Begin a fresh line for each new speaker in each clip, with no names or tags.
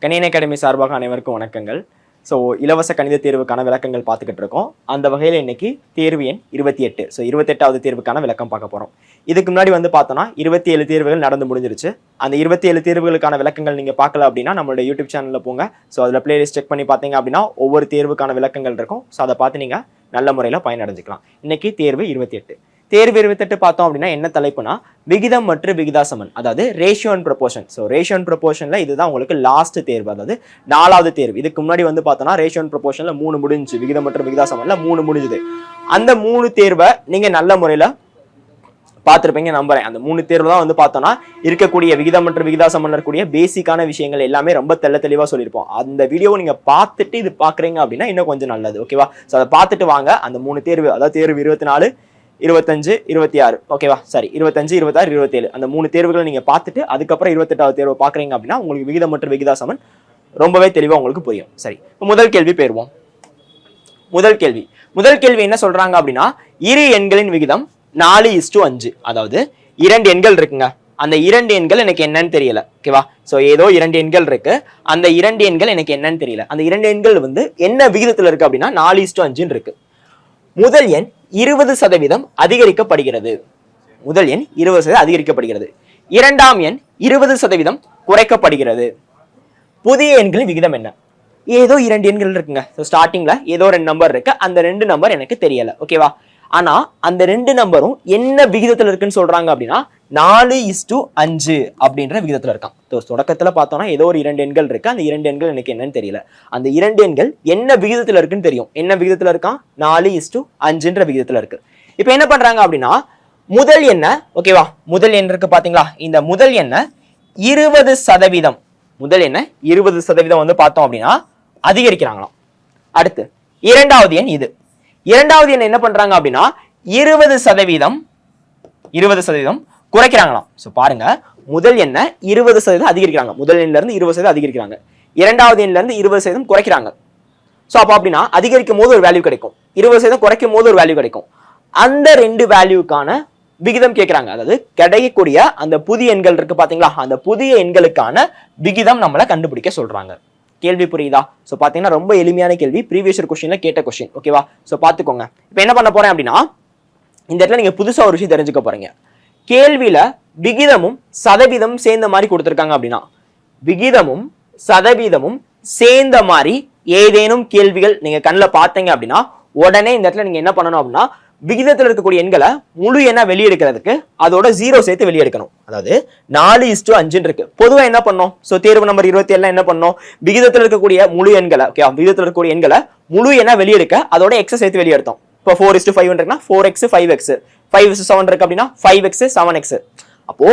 கணினி அகாடமி சார்பாக அனைவருக்கும் வணக்கங்கள். இலவச கணித தேர்வுக்கான விளக்கங்கள் பார்த்துக்கிட்டு இருக்கோம். அந்த வகையில் இன்னைக்கு தேர்வு எண் 28. 28வது தேர்வுக்கான விளக்கம் பார்க்க போகிறோம். இதுக்கு முன்னாடி பார்த்தோன்னா 27 தேர்வுகள் நடந்து முடிஞ்சிருச்சு. அந்த 27 தேர்வுகளுக்கான விளக்கங்கள் நீங்கள் பார்க்கல அப்படின்னா நம்மளுடைய யூடியூப் சேனலில் போங்க. அதில் பிளேலிஸ்ட் செக் பண்ணி பார்த்தீங்க அப்படின்னா ஒவ்வொரு தேர்வுக்கான விளக்கங்கள் இருக்கும். அதை பார்த்து நீங்கள் நல்ல முறையில் பயனடைஞ்சிக்கலாம். இன்னைக்கு தேர்வு 28. தேர்வு 28 பார்த்தோம் அப்படின்னா என்ன தலைப்புனா விகிதம் மற்றும் விகிதாசமன், அதாவது ratio and proportion. Ratio and ப்ரொபோர்ஷன்ல இதுதான் உங்களுக்கு லாஸ்ட் தேர்வு, அதாவது 4வது தேர்வு. இதுக்கு முன்னாடி பார்த்தோம்னா ரேஷியோ அண்ட் ப்ரொபோர்ஷன்ல 3 முடிஞ்சு, விகிதம் மற்றும் விகிதாசமன்ல 3 முடிஞ்சுது. அந்த 3 தேர்வை நீங்க நல்ல முறையில பார்த்துருப்பீங்க நம்புறேன். அந்த 3 தேர்வு தான் பார்த்தோம்னா இருக்கக்கூடிய விகிதம் மற்றும் விகிதாசமன்ல இருக்கக்கூடிய பேசிக்கான விஷயங்கள் எல்லாமே ரொம்ப தெளிவா சொல்லியிருப்போம். அந்த வீடியோவை நீங்க பார்த்துட்டு இது பாக்குறீங்க அப்படின்னா இன்னும் கொஞ்சம் நல்லது. ஓகேவா? அதை பார்த்துட்டு வாங்க. அந்த 3 தேர்வு, அதாவது தேர்வு 24, 25, 26, ஓகேவா? சரி, 25, 26, 27 அந்த 3 தேர்வுகளை நீங்க பார்த்துட்டு அதுக்கப்புறம் 28வது தேர்வை பாக்குறீங்க அப்படின்னா உங்களுக்கு விகிதம் மற்றும் விகிதாசமன் ரொம்பவே தெளிவா உங்களுக்கு புரியும். சரி, முதல் கேள்வி போயிருவோம். முதல் கேள்வி என்ன சொல்றாங்க அப்படின்னா இரு எண்களின் விகிதம் 4:5. அதாவது 2 எண்கள் இருக்குங்க. அந்த 2 எண்கள் எனக்கு என்னன்னு தெரியல. ஓகேவா? ஏதோ 2 எண்கள் இருக்கு. அந்த 2 எண்கள் எனக்கு என்னன்னு தெரியல. அந்த 2 எண்கள் என்ன விகிதத்துல இருக்கு அப்படின்னா 4:5 இருக்கு. முதல் எண் 20% அதிகரிக்கப்படுகிறது. முதல் எண் 20% அதிகரிக்கப்படுகிறது. இரண்டாம் எண் 20% குறைக்கப்படுகிறது. புதிய எண்களின் விகிதம் என்ன? ஏதோ 2 எண்கள் இருக்குங்க. ஸ்டார்டிங்ல ஏதோ 2 நம்பர் இருக்கு. அந்த 2 நம்பர் எனக்கு தெரியல. ஓகேவா? ஆனா அந்த 2 நம்பரும் என்ன விகிதத்துல இருக்குன்னு சொல்றாங்க அப்படின்னா 4:5 அப்படின்ற விகிதத்துல இருக்கான். தொடக்கத்துல பார்த்தோம்னா ஏதோ ஒரு 2 எண்கள் இருக்கு. அந்த 2 எண்கள் எனக்கு என்னன்னு தெரியல. அந்த 2 எண்கள் என்ன விகிதத்துல இருக்குன்னு தெரியும். என்ன விகிதத்துல இருக்கான்? 4:5ன்ற விகிதத்துல இருக்கு. இப்ப என்ன பண்றாங்க அப்படின்னா முதல் எண்ண, ஓகேவா, முதல் எண் இருக்கு பாத்தீங்களா? இந்த முதல் எண்ண 20%, முதல் எண்ண 20% பார்த்தோம் அப்படின்னா அதிகரிக்கிறாங்களாம். அடுத்து இரண்டாவது எண் இது. இரண்டாவது எண் என்ன பண்றாங்க அப்படின்னா 20% குறைக்கிறாங்களாம். பாருங்க, முதல் எண்ண 20% அதிகரிக்கிறாங்க. முதல் எண்ணில இருந்து 20% அதிகரிக்கிறாங்க. இரண்டாவது எண்ணில இருந்து 20% குறைக்கிறாங்க. அப்ப அப்படின்னா அதிகரிக்கும் போது ஒரு வேல்யூ கிடைக்கும், 20% குறைக்கும் போது ஒரு வேல்யூ கிடைக்கும். அந்த 2 வேல்யூக்கான விகிதம் கேட்கிறாங்க. அதாவது கிடைக்கக்கூடிய அந்த புதிய எண்கள் இருக்கு பாத்தீங்களா? அந்த புதிய எண்களுக்கான விகிதம் நம்மள கண்டுபிடிக்க சொல்றாங்க. கேள்வி புரியுதா? பாத்தீங்கன்னா ரொம்ப எளிமையான கேள்வி, ப்ரீவியஸ் இயர் क्वेश्चनல கேட்ட क्वेश्चन. ஓகேவா? பாத்துக்கோங்க. இப்போ என்ன பண்ண போறேன் அப்படின்னா இந்த இடத்துல நீங்க புதுசா ஒரு விஷயம் தெரிஞ்சுக்க போறீங்க. கேள்வியில விகிதமும் சதவீதமும் சேர்ந்த மாதிரி கொடுத்திருக்காங்க அப்படின்னா விகிதமும் சதவீதமும் சேர்ந்த மாதிரி ஏதேனும் கேள்விகள் நீங்க கண்ணில் பார்த்தீங்க அப்படின்னா உடனே இந்த இடத்துல நீங்க என்ன பண்ணணும் அப்படின்னா விகிதத்தில் இருக்கக்கூடிய எண்களை முழு எண்ணா வெளியெடுக்கிறதுக்கு அதோட 0 சேர்த்து வெளியெடுக்கணும். அதாவது 4:5 இருக்கு. பொதுவா என்ன பண்ணோம்? தேர்வு நம்பர் 27 என்ன பண்ணோம்? விகிதத்தில் இருக்கக்கூடிய முழு எண்களை, ஓகே, விகிதத்தில் இருக்கக்கூடிய எண்களை முழு எண்ணா வெளியெடுக்க அதோட x சேர்த்து வெளியெடுத்தோம். இப்போ 4:5 இருக்குன்னா 4x 5x, 5:7 இருக்கு அப்படின்னா 5x 7x. அப்போ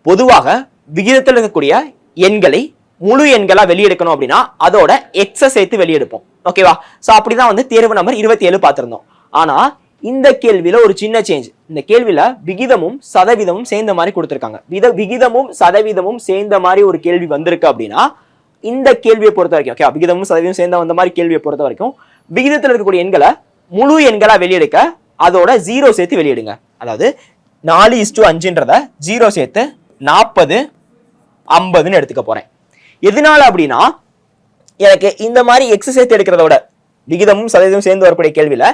பொதுவாக விகிதத்தில் இருக்கக்கூடிய எண்களை முழு எண்களா வெளியெடுக்கணும் அப்படின்னா அதோட x சேர்த்து வெளியெடுப்போம். ஓகேவா? அப்படிதான் தேர்வு நம்பர் 27 பார்த்திருந்தோம். ஆனா இந்த கேள்வியில ஒரு சின்ன சேஞ்ச். இந்த கேள்வியில விகிதமும் சதவீதமும் சேர்ந்த மாதிரி கொடுத்திருக்காங்க. விகிதமும் சதவீதமும் சேர்ந்த மாதிரி ஒரு கேள்வி வந்திருக்கு அப்படின்னா இந்த கேள்வியை பொறுத்த வரைக்கும், ஓகே, விகிதமும் சதவீதம் சேர்ந்த வந்த மாதிரி கேள்வியை பொறுத்த வரைக்கும் விகிதத்தில் இருக்கக்கூடிய எண்களை முழு எண்களா வெளியெடுக்க அதோட 0 சேர்த்து வெளியிடுங்க. அதாவது 4:5ன்றத 0 சேர்த்து 40, 50ன்னு எடுத்துக்க போறேன். எதனால அப்படின்னா எனக்கு இந்த மாதிரி x சேர்த்து எடுக்கிறத விட விகிதமும் சதவீதமும் சேர்ந்து வரக்கூடிய கேள்வியில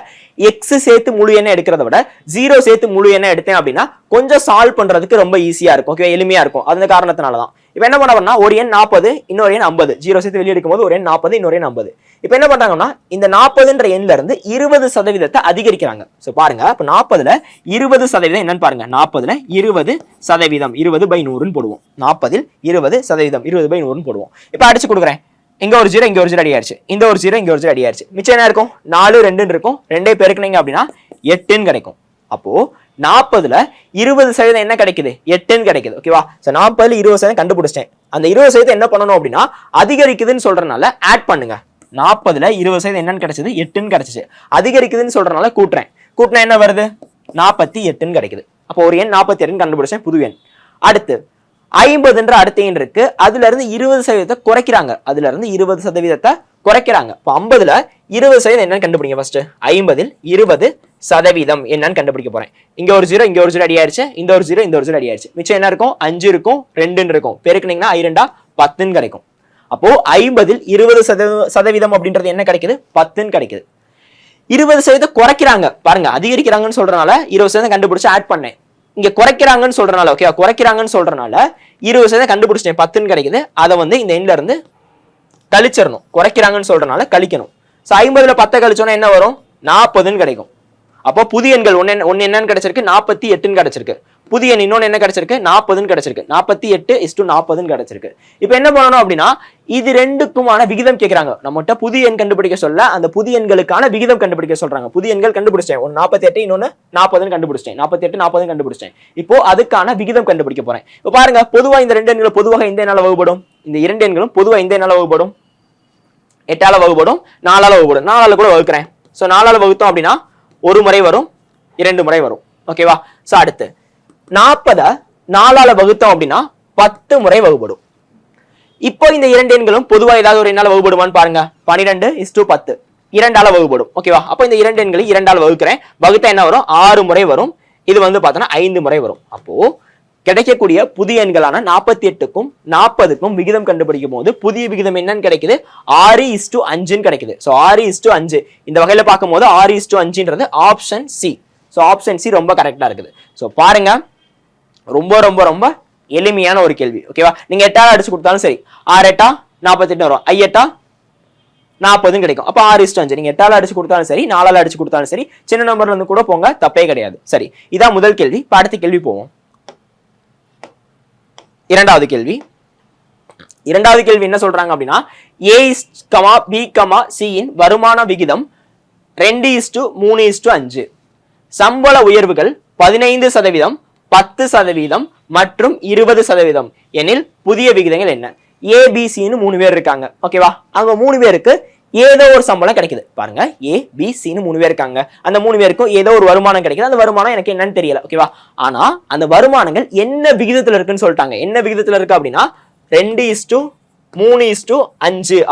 x சேர்த்து முழு எண்ணை எடுக்கிறத விட 0 சேர்த்து முழு எண்ணை எடுத்தேன் அப்படின்னா கொஞ்சம் சால்வ் பண்றதுக்கு ரொம்ப ஈஸியா இருக்கும். ஓகே, எளிமையா இருக்கும். அந்த காரணத்தினாலதான் இப்ப என்ன பண்ணா ஒரு எண் 40, இன்னொரு எண் 50, 0 சேர்த்து வெளியே எடுக்கும் போது ஒரு எண் 40, இன்னொரு எண் 50. இப்ப என்ன பண்றாங்கன்னா இந்த 40ன்ற எண்ல இருந்து 20% அதிகரிக்கிறாங்க. பாருங்க, இப்ப 40ல 20% என்னன்னு பாருங்க. 40ல 20%, 20/100ன்னு போடுவோம். 40ல் 20%, 20/100ன்னு போடுவோம். இப்ப அடிச்சு கொடுக்குறேன். இங்க ஒரு 0, இங்க ஒரு 0 அடியாயிருச்சு. இந்த ஒரு 0, இங்க ஒரு 0 அடியாயிருச்சு. மிச்சம் என்ன இருக்கும்? 4, 2 இருக்கும். 2 பெருக்குனீங்க அப்படின்னா 8ன்னு கிடைக்கும். அப்போ 40ல 20% என்ன கிடைக்குது? 8ன்னு கிடைக்குது. ஓகேவா? 40ல 20% கண்டுபிடிச்சிட்டேன். அந்த 20% என்ன பண்ணணும் அப்படின்னா அதிகரிக்குதுன்னு சொல்றதுனால ஆட் பண்ணுங்க. 40ல 20% என்னன்னு கிடைச்சது? 8ன்னு கிடைச்சிச்சு. அதிகரிக்குதுன்னு சொல்றதுனால கூட்டினா என்ன வருது? 48ன்னு கிடைக்குது. அப்போ ஒரு எண் 48ன்னு கண்டுபிடிச்சேன், புது எண். அடுத்து 50ன்ற அடுத்த எண் இருக்கு. அதுல இருந்து 20% குறைக்கிறாங்க. அதுல இருந்து 20% குறைக்கிறாங்க. இப்போ 50ல 20% என்னன்னு கண்டுபிடிங்க. ஃபர்ஸ்ட் 50ல் 20% என்னன்னு கண்டுபிடிக்க போறேன். இங்க ஒரு 0, இங்க ஒரு 0 அடியாயிருச்சு. இந்த ஒரு 0, இந்த ஒரு 0 அடியாயிருச்சு. மிச்சம் என்ன இருக்கும்? 5 இருக்கும், 2 இருக்கும். பெருக்குனீங்கன்னா 2 10ன்னு கிடைக்கும். அப்போ 50ல் 20% அப்படின்றது என்ன கிடைக்குது? 10ன்னு கிடைக்குது. 20% குறைக்கிறாங்க பாருங்க, அதிகரிக்கிறாங்கன்னு சொல்றதுனால 20% கண்டுபிடிச்சு ஆட் பண்ணேன். இங்க குறைக்கிறாங்கன்னு சொல்றதுனால ஓகே, குறைக்கிறாங்கன்னு சொல்றதுனால 20% கண்டுபிடிச்சிட்டேன், 10ன்னு கிடைக்குது. அதை வந்து இந்த எண்ட்ல இருந்து கழிச்சிடணும். குறைக்கிறாங்கன்னு சொல்றதுனால கழிக்கணும். 50ல 10 கழிச்சோன்னா என்ன வரும்? 40ன்னு கிடைக்கும். அப்போ புதிய எண்கள் ஒன்னு என்னன்னு கிடைச்சிருக்கு? 48ன்னு கிடைச்சிருக்கு. புதிய எண் இன்னொன்னு என்ன கிடைச்சிருக்கு? 40ன்னு கிடைச்சிருக்கு. 48:40ன்னு கிடைச்சிருக்கு. இப்போ என்ன பண்ணணும் அப்படின்னா, இது ரெண்டுக்குமான விகிதம் கேட்கறாங்க நம்மகிட்ட. புதிய எண் கண்டுபிடிக்க சொல்ல அந்த புதிய எண்களுக்கான விகிதம் கண்டுபிடிக்க சொல்றாங்க. புதிய எண்கள் கண்டுபிடிச்சேன், ஒன்னு 48 இன்னொன்னு 40ன்னு கண்டுபிடிச்சேன். 48 40 கண்டுபிடிச்சேன். இப்போ அதுக்கான விகிதம் கண்டுபிடிக்க போறேன். இப்போ பாருங்க, பொதுவா இந்த ரெண்டு எண்களும் பொதுவாக இந்த எண்ணால வகுப்படும். இந்த இரண்டு எண்களும் பொதுவா இந்த எண்ணால வகுப்படும். 8ஆல வகுப்படும், 4ஆல வகுப்படும். 4ஆல கூட வகுக்கிறேன். சோ 4ஆல வகுத்தோம் அப்படின்னா ஒரு முறை வரும், 2 முறை வரும். ஓகேவா? சோ அடுத்து 40 4ஆல வகுத்தோம் அப்படின்னா 10 முறை வகுப்படும். இப்போ இந்த இரண்டு எண்களும் பொதுவா ஏதாவது ஒரு எண்ணால வகுப்படுமான்னு பாருங்க. 12:10 2ஆல வகுப்படும். ஓகேவா? அப்போ இந்த இரண்டு எண்களை 2ஆல வகுக்கிறேன். வகுத்தா என்ன வரும்? 6 முறை வரும். இது வந்து பார்த்தோன்னா 5 முறை வரும். அப்போ கிடைக்கக்கூடிய புதிய எண்களான 48க்கும் 40க்கும் விகிதம் கண்டுபிடிக்கும் போது புதிய விகிதம் என்னன்னு கிடைக்குது? 6:5 கிடைக்குது. சோ 6:5 இந்த வகையில பார்க்கும்போது 6:5ன்றது option C. So option C ரொம்ப கரெக்டா இருக்குது. சோ பாருங்க, ரொம்ப ரொம்ப ரொம்ப எளிமையான ஒரு கேள்வி. ஓகேவா? நீங்க 8ஆல அடிச்சு கொடுத்தாலும் சரி, 6 8 48 வரும், 5 8 40 கிடைக்கும். அப்ப 6:5 நீங்க 8ஆல அடிச்சு கொடுத்தாலும் சரி, 4ஆல அடிச்சு கொடுத்தாலும் சரி, சின்ன நம்பர்ல இருந்து கூட போங்க, தப்பே கிடையாது. சரி, இதான் முதல் கேள்வி. அடுத்த கேள்வி போவோம். இரண்டாவது கேள்வி என்ன சொல்றாங்க அப்படின்னா, A, B, C இன் வருமான விகிதம் 2:3:5. சம்பள உயர்வுகள் 15%, 10% மற்றும் 20% எனில் புதிய விகிதங்கள் என்ன? ABC-ன்னு 3 பேர் இருக்காங்க. ஓகேவா? அவங்க 3 பேருக்கு ஏதோ ஒரு சம்பளம் கிடைக்குது. பாருங்க, ABC-ன்னு 3 பேர் இருக்காங்க. அந்த 3 பேருக்கும் ஏதோ ஒரு வருமானம் கிடைக்குது. அந்த வருமானம் எனக்கு என்னன்னு தெரியல. ஓகேவா? ஆனா அந்த வருமானங்கள் என்ன விகிதத்துல இருக்குன்னு சொல்லிட்டாங்க. என்ன விகிதத்துல இருக்கு அப்படின்னா 2:3:5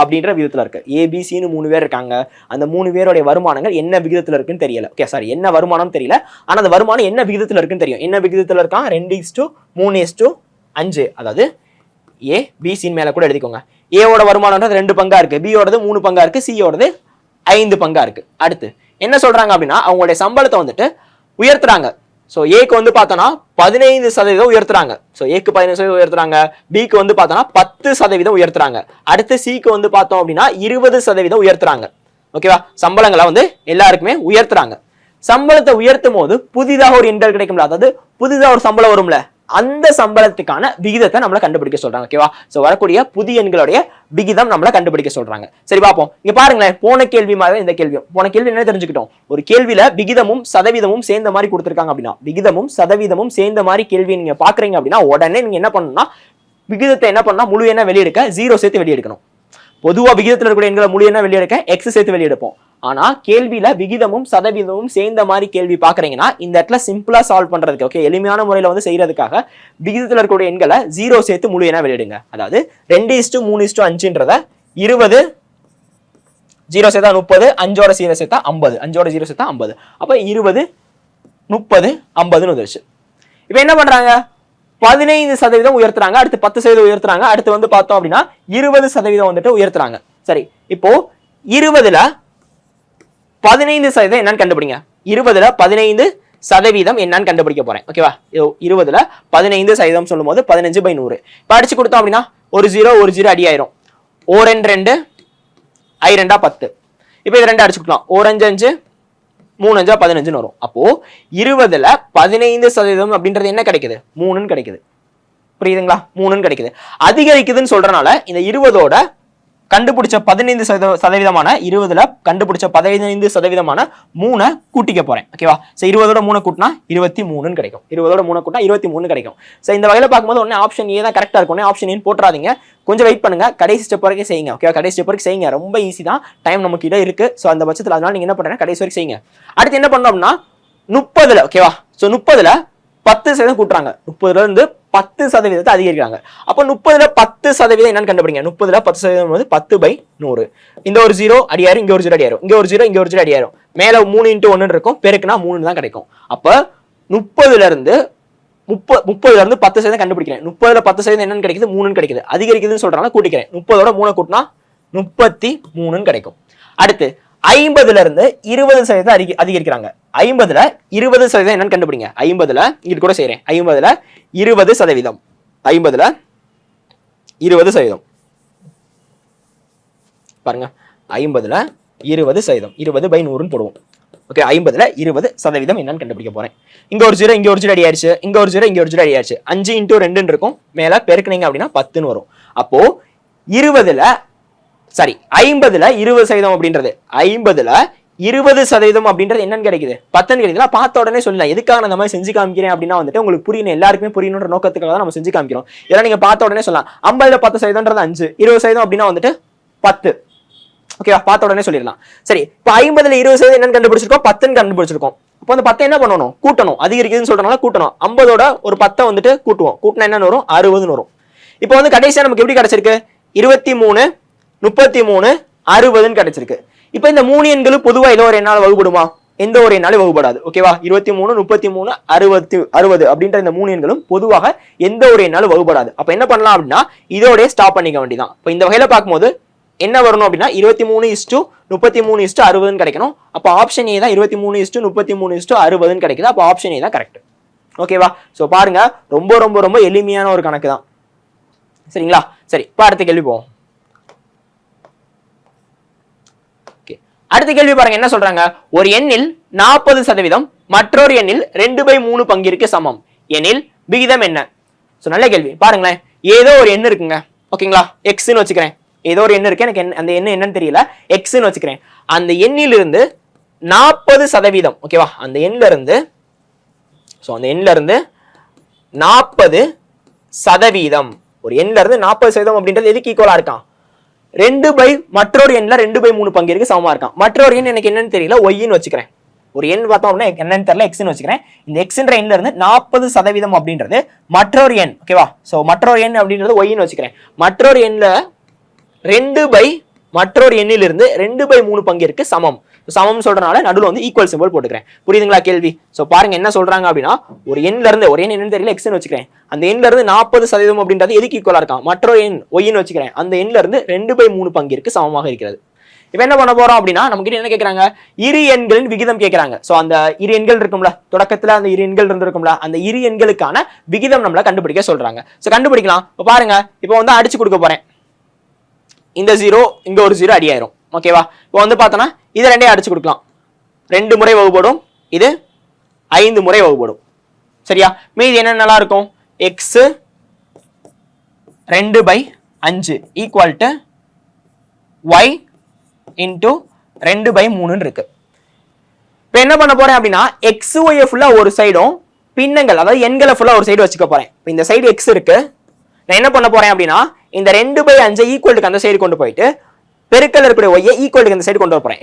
அப்படின்ற விகிதத்துல இருக்கு. ABC-ன்னு 3 பேர் இருக்காங்க. அந்த 3 பேருடைய வருமானங்கள் என்ன விகிதத்துல இருக்குன்னு தெரியல. ஓகே, சாரி, என்ன வருமானம் தெரியல. ஆனா அந்த வருமானம் என்ன விகிதத்துல இருக்குன்னு தெரியும். என்ன விகிதத்துல இருக்கான்? 2:3:5. அதாவது ABC மேல கூட எழுதிக்கோங்க. ஏவோட வருமானம்ன்றது 2 பங்கா இருக்கு, பியோடது 3 பங்கா இருக்கு, சியோடது 5 பங்கா இருக்கு. அடுத்து என்ன சொல்றாங்க அப்படின்னா, அவங்களுடைய சம்பளத்தை வந்துட்டு உயர்த்துறாங்க. சோ ஏக்கு வந்து பார்த்தோம்னா 15% உயர்த்துறாங்க. சோ ஏக்கு 15% உயர்த்துறாங்க, பிக்கு வந்து பார்த்தோம்னா 10% உயர்த்துறாங்க. அடுத்து சிக்கு வந்து பார்த்தோம் அப்படின்னா 20% உயர்த்துறாங்க. ஓகேவா? சம்பளங்களை வந்து எல்லாருக்குமே உயர்த்துறாங்க. சம்பளத்தை உயர்த்தும் போது புதிதாக ஒரு எண்கள் கிடைக்கும்ல, அதாவது புதிதாக ஒரு சம்பளம் வரும்ல, அந்த சம்பளத்துக்கான விகிதத்தை நம்மள கண்டுபிடிக்க சொல்றாங்க. ஓகேவா? சோ வரக்கூடிய புதிய எண்களுடைய விகிதம் நம்மள கண்டுபிடிக்க சொல்றாங்க. சரி, பாப்போம். இங்க பாருங்களேன், போன கேள்வி மாதிரி இந்த கேள்வியும். போன கேள்வி என்ன தெரிஞ்சுக்கிட்டோம்? ஒரு கேள்வியில விகிதமும் சதவீதமும் சேர்ந்த மாதிரி கொடுத்திருக்காங்க அப்படின்னா, விகிதமும் சதவீதமும் சேர்ந்த மாதிரி கேள்வி நீங்க பாக்குறீங்க அப்படின்னா, உடனே நீங்க என்ன பண்ணணும்னா, விகிதத்தை என்ன பண்ணா முழு எண்ணை வெளியெடுக்க 0 சேர்த்து வெளியெடுக்கணும். பொதுவா விகிதத்துல இருக்கிற எண்களை முழு எண்ணை வெளியெடுக்க எக்ஸ் சேர்த்து வெளியெடுப்போம். ஆனா கேள்வியில விகிதமும் சதவீதமும் சேர்ந்த மாதிரி கேள்வி பாக்குறீங்கன்னா, இந்த இடத்துல சிம்பிளா சால்வ் பண்றதுக்கு, ஓகே, எளிமையான முறையில வந்து செய்யறதுக்காக விகிதத்துல இருக்கக்கூடிய எண்களை 0 சேர்த்து முழு எண்ணா வெளியிடுங்க. அதாவது 2:3:5ன்றத 20 0 சேர்த்தா 30, 5ஓட 0 சேர்த்தா 50, 5ஓட 0 சேர்த்தா 50. அப்ப 20 30 50ன்னு வந்துருச்சு. இப்ப என்ன பண்றாங்க? 15% உயர்த்துறாங்க, அடுத்து 10% உயர்த்துறாங்க, அடுத்து வந்து பார்த்தோம் அப்படின்னா 20% வந்துட்டு உயர்த்துறாங்க. சரி, இப்போ 20ல 15% என்னன்னு கண்டுபிடிங்க. 20ல 15% என்னன்னு கண்டுபிடிக்க போறேன். ஓகேவா? 20ல 15% சொல்லும் போது 15/100. இப்ப அடிச்சு கொடுத்தோம் அப்படின்னா ஒரு 0 அடி ஆயிரும். 4 2 I 2 10. இப்ப இது 2 அடிச்சுக்கலாம். 4 5 5 3 5 15ன்னு வரும். அப்போ 20ல 15% அப்படின்றது என்ன கிடைக்குது? 3ன்னு கிடைக்குது. புரியுதுங்களா? 3ன்னு கிடைக்குது. அதிகரிக்குதுன்னு சொல்றனால இந்த 20ஓட கண்டுபிடிச்ச 15% 20ல கண்டுபிடிச்ச 15% 3 கூட்டிக்க போறேன். ஓகேவா? சோ 20ஓட 3 கூட்டினா 23ன்னு கிடைக்கும். 20ஓட 3 கூட்டினா 23 கிடைக்கும். சோ இந்த வகையில பார்க்கும்போது உடனே ஆப்ஷன் ஏ தான் கரெக்டா இருக்கும். ஆப்ஷன் ஏ போட்றாதீங்க, கொஞ்சம் வெயிட் பண்ணுங்க, கடைசி ஸ்டெப் வரைக்கும் செய்யுங்க. ஓகேவா? கடைசி ஸ்டெப் வரைக்கும் செய்யுங்க, ரொம்ப ஈஸி தான், டைம் நமக்கு கிட்ட இருக்கு. சோ அந்த பட்சத்துல அதனால நீங்க என்ன பண்றீங்க, கடைசி வரைக்கும் செய்யுங்க. அடுத்து என்ன பண்ணோம்னா 30ல, ஓகேவா? சோ 30ல 10% கூட்டுறாங்க, 30ல இருந்து 10% அதிகரிக்கிறாங்க. அப்ப 30ல 10% என்னன்னு கண்டுபிடிங்க. 30ல 10% 10/100. இந்த ஒரு 0 அடியாயிரும், இங்க ஒரு 0 அடியாயிரும், இங்க ஒரு 0 இங்க ஒரு 0 அடியாயிரும், மேல 3 × 1 இருக்கும், பெருக்குனா 3 தான் கிடைக்கும். அப்ப 30ல இருந்து 30ல இருந்து 10% கண்டுபிடிக்கிறேன். 30ல 10% என்னன்னு கிடைக்குது? 3 கிடைக்குது. அதிகரிக்குதுன்னு சொல்றாங்க, கூட்டிக்கிறேன். 30ஓட 3 கூட்டினா 33 கிடைக்கும். அடுத்து 50ல இருந்து 20% அதிகரிக்கிறாங்க. 50ல 20% என்னன்னு கண்டுபிடிங்க. 50ல இது கூட செய்யறேன். 50ல 20%. 50ல 20% பாருங்க. 50ல 20%, 20/100 போடுவோம். ஓகே, 50ல 20% என்னன்னு கண்டுபிடிக்க போறேன். இங்க ஒரு 0, இங்க ஒரு 0 அடி ஆயிடுச்சு. இங்க ஒரு 0, இங்க ஒரு 0 அடி ஆயிடுச்சு. 5 × 2 இருக்கும். மேல பெருக்குனீங்க அப்படின்னா 10ன்னு வரும். அப்போ 50ல 20% அப்படின்றது 50ல 20% அப்படின்றது என்னன்னு கிடைக்குது? 10 கிடைக்குது. பார்த்த உடனே சொல்லலாம். எதுக்காக நான் இந்த மாதிரி செஞ்சு காமிக்கிறேன் அப்படின்னா வந்துட்டு உங்களுக்கு புரியணும், எல்லாருக்குமே புரியணுன்ற நோக்கத்துக்காக தான் நம்ம செஞ்சு காமிக்கிறோம். இதெல்லாம் நீங்க பார்த்த உடனே சொல்லலாம். 50ல 10%ன்றது 5, 20% அப்படின்னா வந்துட்டு 10. ஓகேவா? பார்த்த உடனே சொல்லிடலாம். சரி, இப்போ 50ல 20% என்னன்னு கண்டுபிடிச்சிருக்கோம்? 10ன்னு கண்டுபிடிச்சிருக்கோம். அப்போ அந்த 10 என்ன பண்ணணும்? கூட்டணும். அதிகரிக்குதுன்னு சொல்றதுனால கூட்டணும். 50ஓட ஒரு 10 வந்துட்டு கூட்டுவோம். கூட்டினா என்ன வரும்? 60ன்னு வரும். இப்போ வந்து கடைசியா நமக்கு எப்படி கிடைச்சிருக்கு? 23, 33, 60ன்னு கிடைச்சிருக்கு. இப்போ இந்த 3 எண்களும் பொதுவா ஏதோ ஒரு எண்ணால வகுப்படுமா? எந்த ஒரு எண்ணாலும் வகுப்படாது. ஓகேவா? 23, 33, 60 அப்படின்ற இந்த 3 எண்களும் பொதுவாக எந்த ஒரு எண்ணாலும் வகுப்படாது. அப்ப என்ன பண்ணலாம் அப்படின்னா இதோட ஸ்டாப் பண்ணிக்க வேண்டியதான். இப்போ இந்த வகையில பார்க்கும்போது என்ன வரணும் அப்படின்னா 23:33:60ன்னு கிடைக்கணும். அப்போ ஆப்ஷன் ஏ தான் 23:33:60ன்னு கிடைக்குது. அப்போ ஆப்ஷன் ஏ தான் கரெக்ட். ஓகேவா? ஸோ பாருங்க, ரொம்ப ரொம்ப ரொம்ப எளிமையான ஒரு கணக்கு தான். சரிங்களா? சரி, இப்போ அடுத்த கேள்வி போவோம். அடுத்த கேள்வி பாருங்க, என்ன சொல்றாங்க? ஒரு எண்ணில் 40% மற்றொரு எண்ணில் 2/3 பங்கிற்கு சமம் எனில் விகிதம் என்ன? சோ நல்ல கேள்வி. பாருங்களேன், ஏதோ ஒரு எண் இருக்குங்க. ஓகேங்களா? எக்ஸ்ன்னு வச்சுக்கிறேன். ஏதோ ஒரு எண் இருக்கு, எனக்கு அந்த எண் என்னன்னு தெரியல, எக்ஸ்ன்னு வச்சுக்கிறேன். அந்த எண்ணிலிருந்து 40%, ஓகேவா? அந்த எண்ணில இருந்து 40%, ஒரு எண்ணில இருந்து 40% அப்படின்றது எதுக்கு ஈக்குவலா இருக்கான்? மற்றொரு எண்ணில் 2/3 பங்கிற்கு சமமா இருக்கான். மற்றொரு எண் எனக்கு என்னன்னு தெரியல, ஒய்ன்னு வச்சுக்கிறேன். ஒரு எண் பார்த்தோம் அப்படின்னா என்னன்னு தெரியல, எக்ஸ்ன்னு வச்சுக்கிறேன். இந்த எக்ஸ்ன்ற எண்ணில இருந்து 40% அப்படின்றது மற்றொரு எண். ஓகேவா? சோ மற்றொரு எண் அப்படின்றது ஒய்ன்னு வச்சுக்கிறேன். மற்றொரு எண்ணில் மற்றொரு எண்ணிலிருந்து 2/3 பங்கிற்கு சமம். சமம் சொல்றதுனால நடுவில் வந்து ஈக்குவல் சிம்பிள் போட்டுக்கிறேன். புரியுதுங்களா கேள்வி? சோ பாருங்க என்ன சொல்றாங்க அப்படின்னா, ஒரு எண்ணில இருந்து, ஒரு எண் என்னன்னு தெரியல, எக்ஸ்ன்னு வச்சுக்கிறேன். அந்த எண்ணில இருந்து 40% அப்படின்றது எதுக்கு ஈக்குவலா இருக்கான்? மற்றொரு எண் ஒய்ன்னு வச்சுக்கிறேன். அந்த எண்ணில இருந்து 2/3 பங்கிற்கு சமமாக இருக்கிறது. இப்ப என்ன பண்ண போறோம் அப்படின்னா, நம்ம கிட்ட என்ன கேட்கறாங்க? இரு எண்களின் விகிதம் கேட்கறாங்க. சோ அந்த இரு எண்கள் இருக்கும்ல, தொடக்கத்துல அந்த இரு எண்கள் இருந்திருக்கும்ல, அந்த இரு எண்களுக்கான விகிதம் நம்மள கண்டுபிடிக்க சொல்றாங்க. சோ கண்டுபிடிக்கலாம். இப்ப பாருங்க, இப்போ வந்து அடிச்சு கொடுக்க போறேன். இந்த 0, இங்க ஒரு 0 அடி ஆயிரும். ஓகேவா? இப்போ வந்து பார்த்தோன்னா இதை ரெண்டையும் அடிச்சு கொடுக்கலாம். 2 முறை வகுப்படும், இது 5 முறை வகுப்படும். சரியா? மீதி என்ன நல்லா இருக்கும்? X 2/5 equal to y into 2/3 இருக்கு. இப்போ என்ன பண்ண போறேன் அப்படின்னா, எக்ஸ் ஒய் ஃபுல்லா ஒரு சைடும், பின்னங்கள் அதாவது எண்களை ஃபுல்லா ஒரு சைடு வச்சுக்க போறேன். இப்போ இந்த சைடு எக்ஸ் இருக்கு, நான் என்ன பண்ண போறேன் அப்படின்னா இந்த 2/5 ஈக்குவலுக்கு அந்த சைடு கொண்டு போயிட்டு பெருக்கல் இருக்கிற ஒய்யை ஈக்குவலுக்கு அந்த சைடு கொண்டு வர போறேன்.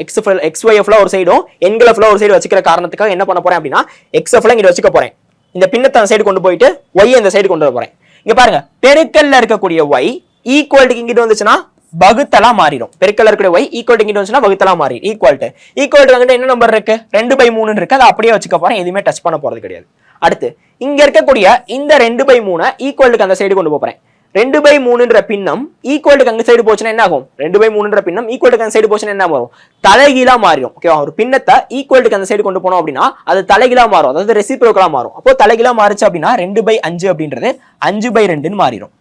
எக்ஸ் ஒய் ஃபுல்லா ஒரு சைடும் எண்களை ஃபுல்லா ஒரு சைடு வச்சுக்கிற காரணத்துக்காக என்ன பண்ண போறேன் அப்படின்னா எக்ஸ் ஃபுல்லா இங்க வச்சுக்க போறேன். இந்த பின்னத்தை அந்த சைடு கொண்டு போயிட்டு ஒய்யை இந்த சைடு கொண்டு வர போறேன். இங்க பாருங்க, பெருக்கல்ல இருக்கக்கூடிய ஒய் ஈக்குவலுக்கு இங்கிட்டு வந்துச்சுன்னா வகுத்தலா மாறிடும். பெருக்கல்ல இருக்கிற ஒய் ஈக்குவலுக்கு இங்கிட்டு வந்துச்சுன்னா வகுத்தலா மாறிடும். ஈக்குவல் அங்கிட்ட என்ன நம்பர் இருக்கு? 2/3 இருக்கு. அதை அப்படியே வச்சுக்க போறேன், எதுவுமே டச் பண்ண போறது கிடையாது. அடுத்து இங்க இருக்கக்கூடிய இந்த 2/3 ஈக்குவலுக்கு அந்த சைடு கொண்டு போறேன். 2/3ன்ற பின்னம் ஈக்குவலுக்கு அந்த சைடு போச்சுன்னா என்ன ஆகும்? 2/3ன்ற பின்னம் ஈக்குவலுக்கு அந்த சைடு போச்சுன்னா என்ன வரும்? தலைகீழா மாறிடும். ஓகேவா? ஒரு பின்னத்தை ஈக்குவலுக்கு அந்த சைடு கொண்டு போனோம் அப்படின்னா அது தலைகீழா மாறும், அதாவது ரெசிப்ரோக்கலா மாறும். அப்போ தலைகீழா மாறிச்சு அப்படின்னா 2/5 அப்படின்றது 5/2ன்னு மாறிடும்.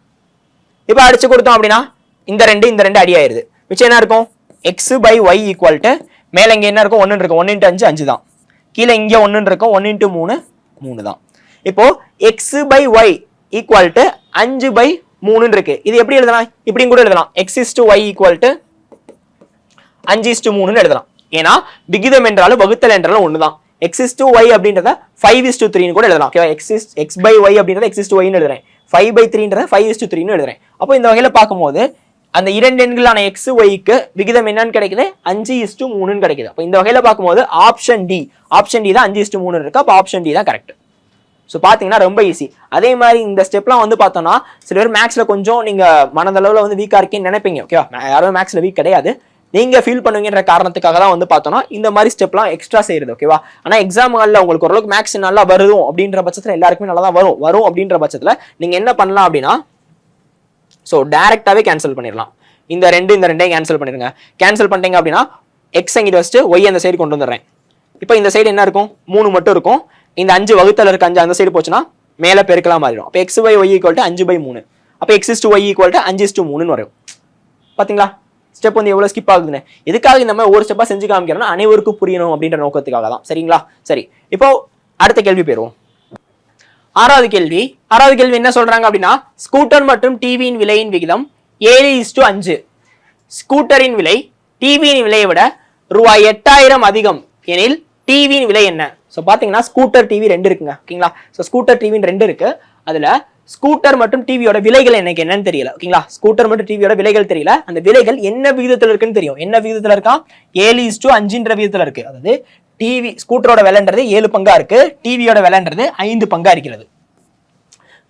இப்போ அடிச்சு கொடுத்தோம் அப்படின்னா இந்த 2 அடி ஆயிருது. மிச்சம் என்ன இருக்கும்? x/y ஈக்குவல் டு மேல இங்க என்ன இருக்கும்? 1 இருக்கும். 1 × 5 5 தான். கீழே இங்க 1 இருக்கும். 1 × 3 3 தான். இப்போ x/y ஈக்குவல் டு 5/3 இருக்கு. இது எப்படி எழுதலாம்? இப்படியும் கூட எழுதலாம். x/y ஈக்குவல் டு 5/3 எழுதலாம். ஏன்னா விகிதம் என்றாலும் வகுத்தல் என்றாலும் ஒண்ணுதான். x/y அப்படின்றத 5/3 கூட எழுதலாம். ஓகேவா? x/y அப்படின்றத x/y ன்னு எழுதுறேன். 5/3ன்றத 5/3 எழுதுறேன். அப்போ இந்த வகையில பார்க்கும்போது அந்த இரண்டு எண்களான x yக்கு விகிதம் என்னன்னு கிடைக்குது? 5/3 கிடைக்குது. அப்போ இந்த வகையில பார்க்கும்போது ஆப்ஷன் டி தான் 5/3 இருக்கு. அப்போ ஆப்ஷன் டி தான் கரெக்ட். ஸோ பார்த்தீங்கன்னா ரொம்ப ஈஸி. அதே மாதிரி இந்த ஸ்டெப்லாம் வந்து பார்த்தோம்னா சில பேர் மேக்ஸ்ல கொஞ்சம் நீங்க மனதளவில் வந்து வீக்கா இருக்கேன்னு நினைப்பீங்க. ஓகேவா? யாரும் மேக்ஸ்ல வீக் கிடையாது. நீங்க ஃபீல் பண்ணுவீங்கன்ற காரணத்துக்காக தான் வந்து பார்த்தோம்னா இந்த மாதிரி ஸ்டெப்லாம் எக்ஸ்ட்ரா செய்யுது. ஓகேவா? ஆனா எக்ஸாம் ஹாலில் உங்களுக்கு ஓரளவுக்கு மேக்ஸ் நல்லா வரும் அப்படின்ற பட்சத்தில் எல்லாருக்குமே நல்லா தான் வரும் அப்படின்ற பட்சத்தில் நீங்க என்ன பண்ணலாம் அப்படின்னா ஸோ டேரெக்டாகவே கேன்சல் பண்ணிடலாம். இந்த ரெண்டையும் கேன்சல் பண்ணிடுங்க. கேன்சல் பண்ணிட்டீங்க அப்படின்னா எக்ஸ் அங்கிட்டு வச்சுட்டு ஒய் அந்த சைடு கொண்டு வந்துடுறேன். இப்போ இந்த சைடு என்ன இருக்கும்? 3 மட்டும் இருக்கும். இந்த 5 வகுத்தல் இருக்க 5 அந்த சைடு போச்சுன்னா மேலே பெருக்கலாம் மாறிடும். அப்போ x by y equal to 5/3. அப்போ x is to y equal to 5:3 வரும். பார்த்தீங்களா ஸ்டெப் வந்து எவ்வளோ ஸ்கிப் ஆகுதுன்னு? எதுக்காக இந்த மாதிரி ஒரு ஸ்டெப்பாக செஞ்சு காமிக்கிறோம்னா அனைவருக்கும் புரியணும் அப்படின்ற நோக்கத்துக்காக தான். சரிங்களா? சரி, இப்போ அடுத்த கேள்வி போயிடுவோம். ஆறாவது கேள்வி என்ன சொல்றாங்க அப்படின்னா ஸ்கூட்டர் மற்றும் டிவியின் விலையின் விகிதம் 7:5. ஸ்கூட்டரின் விலை டிவியின் விலையை விட ரூபாய் 8000 அதிகம் எனில் டிவியின் விலை என்ன? ஸோ பார்த்தீங்கன்னா ஸ்கூட்டர் டிவி 2 இருக்குங்க. ஓகேங்களா? ஸோ ஸ்கூட்டர் டிவின்னு 2 இருக்கு. அதுல ஸ்கூட்டர் மற்றும் டிவியோட விலைகள் எனக்கு என்னன்னு தெரியல. ஓகேங்களா? ஸ்கூட்டர் மற்றும் டிவியோட விலைகள் தெரியல. அந்த விலைகள் என்ன விகிதத்தில் இருக்குன்னு தெரியும். என்ன விகிதத்தில் இருக்கா? 7:5 விகிதத்தில் இருக்கு. அதாவது டிவி ஸ்கூட்டரோட விலைன்றது 7 பங்கா இருக்கு, டிவியோட விலைன்றது 5 பங்கா இருக்கிறது.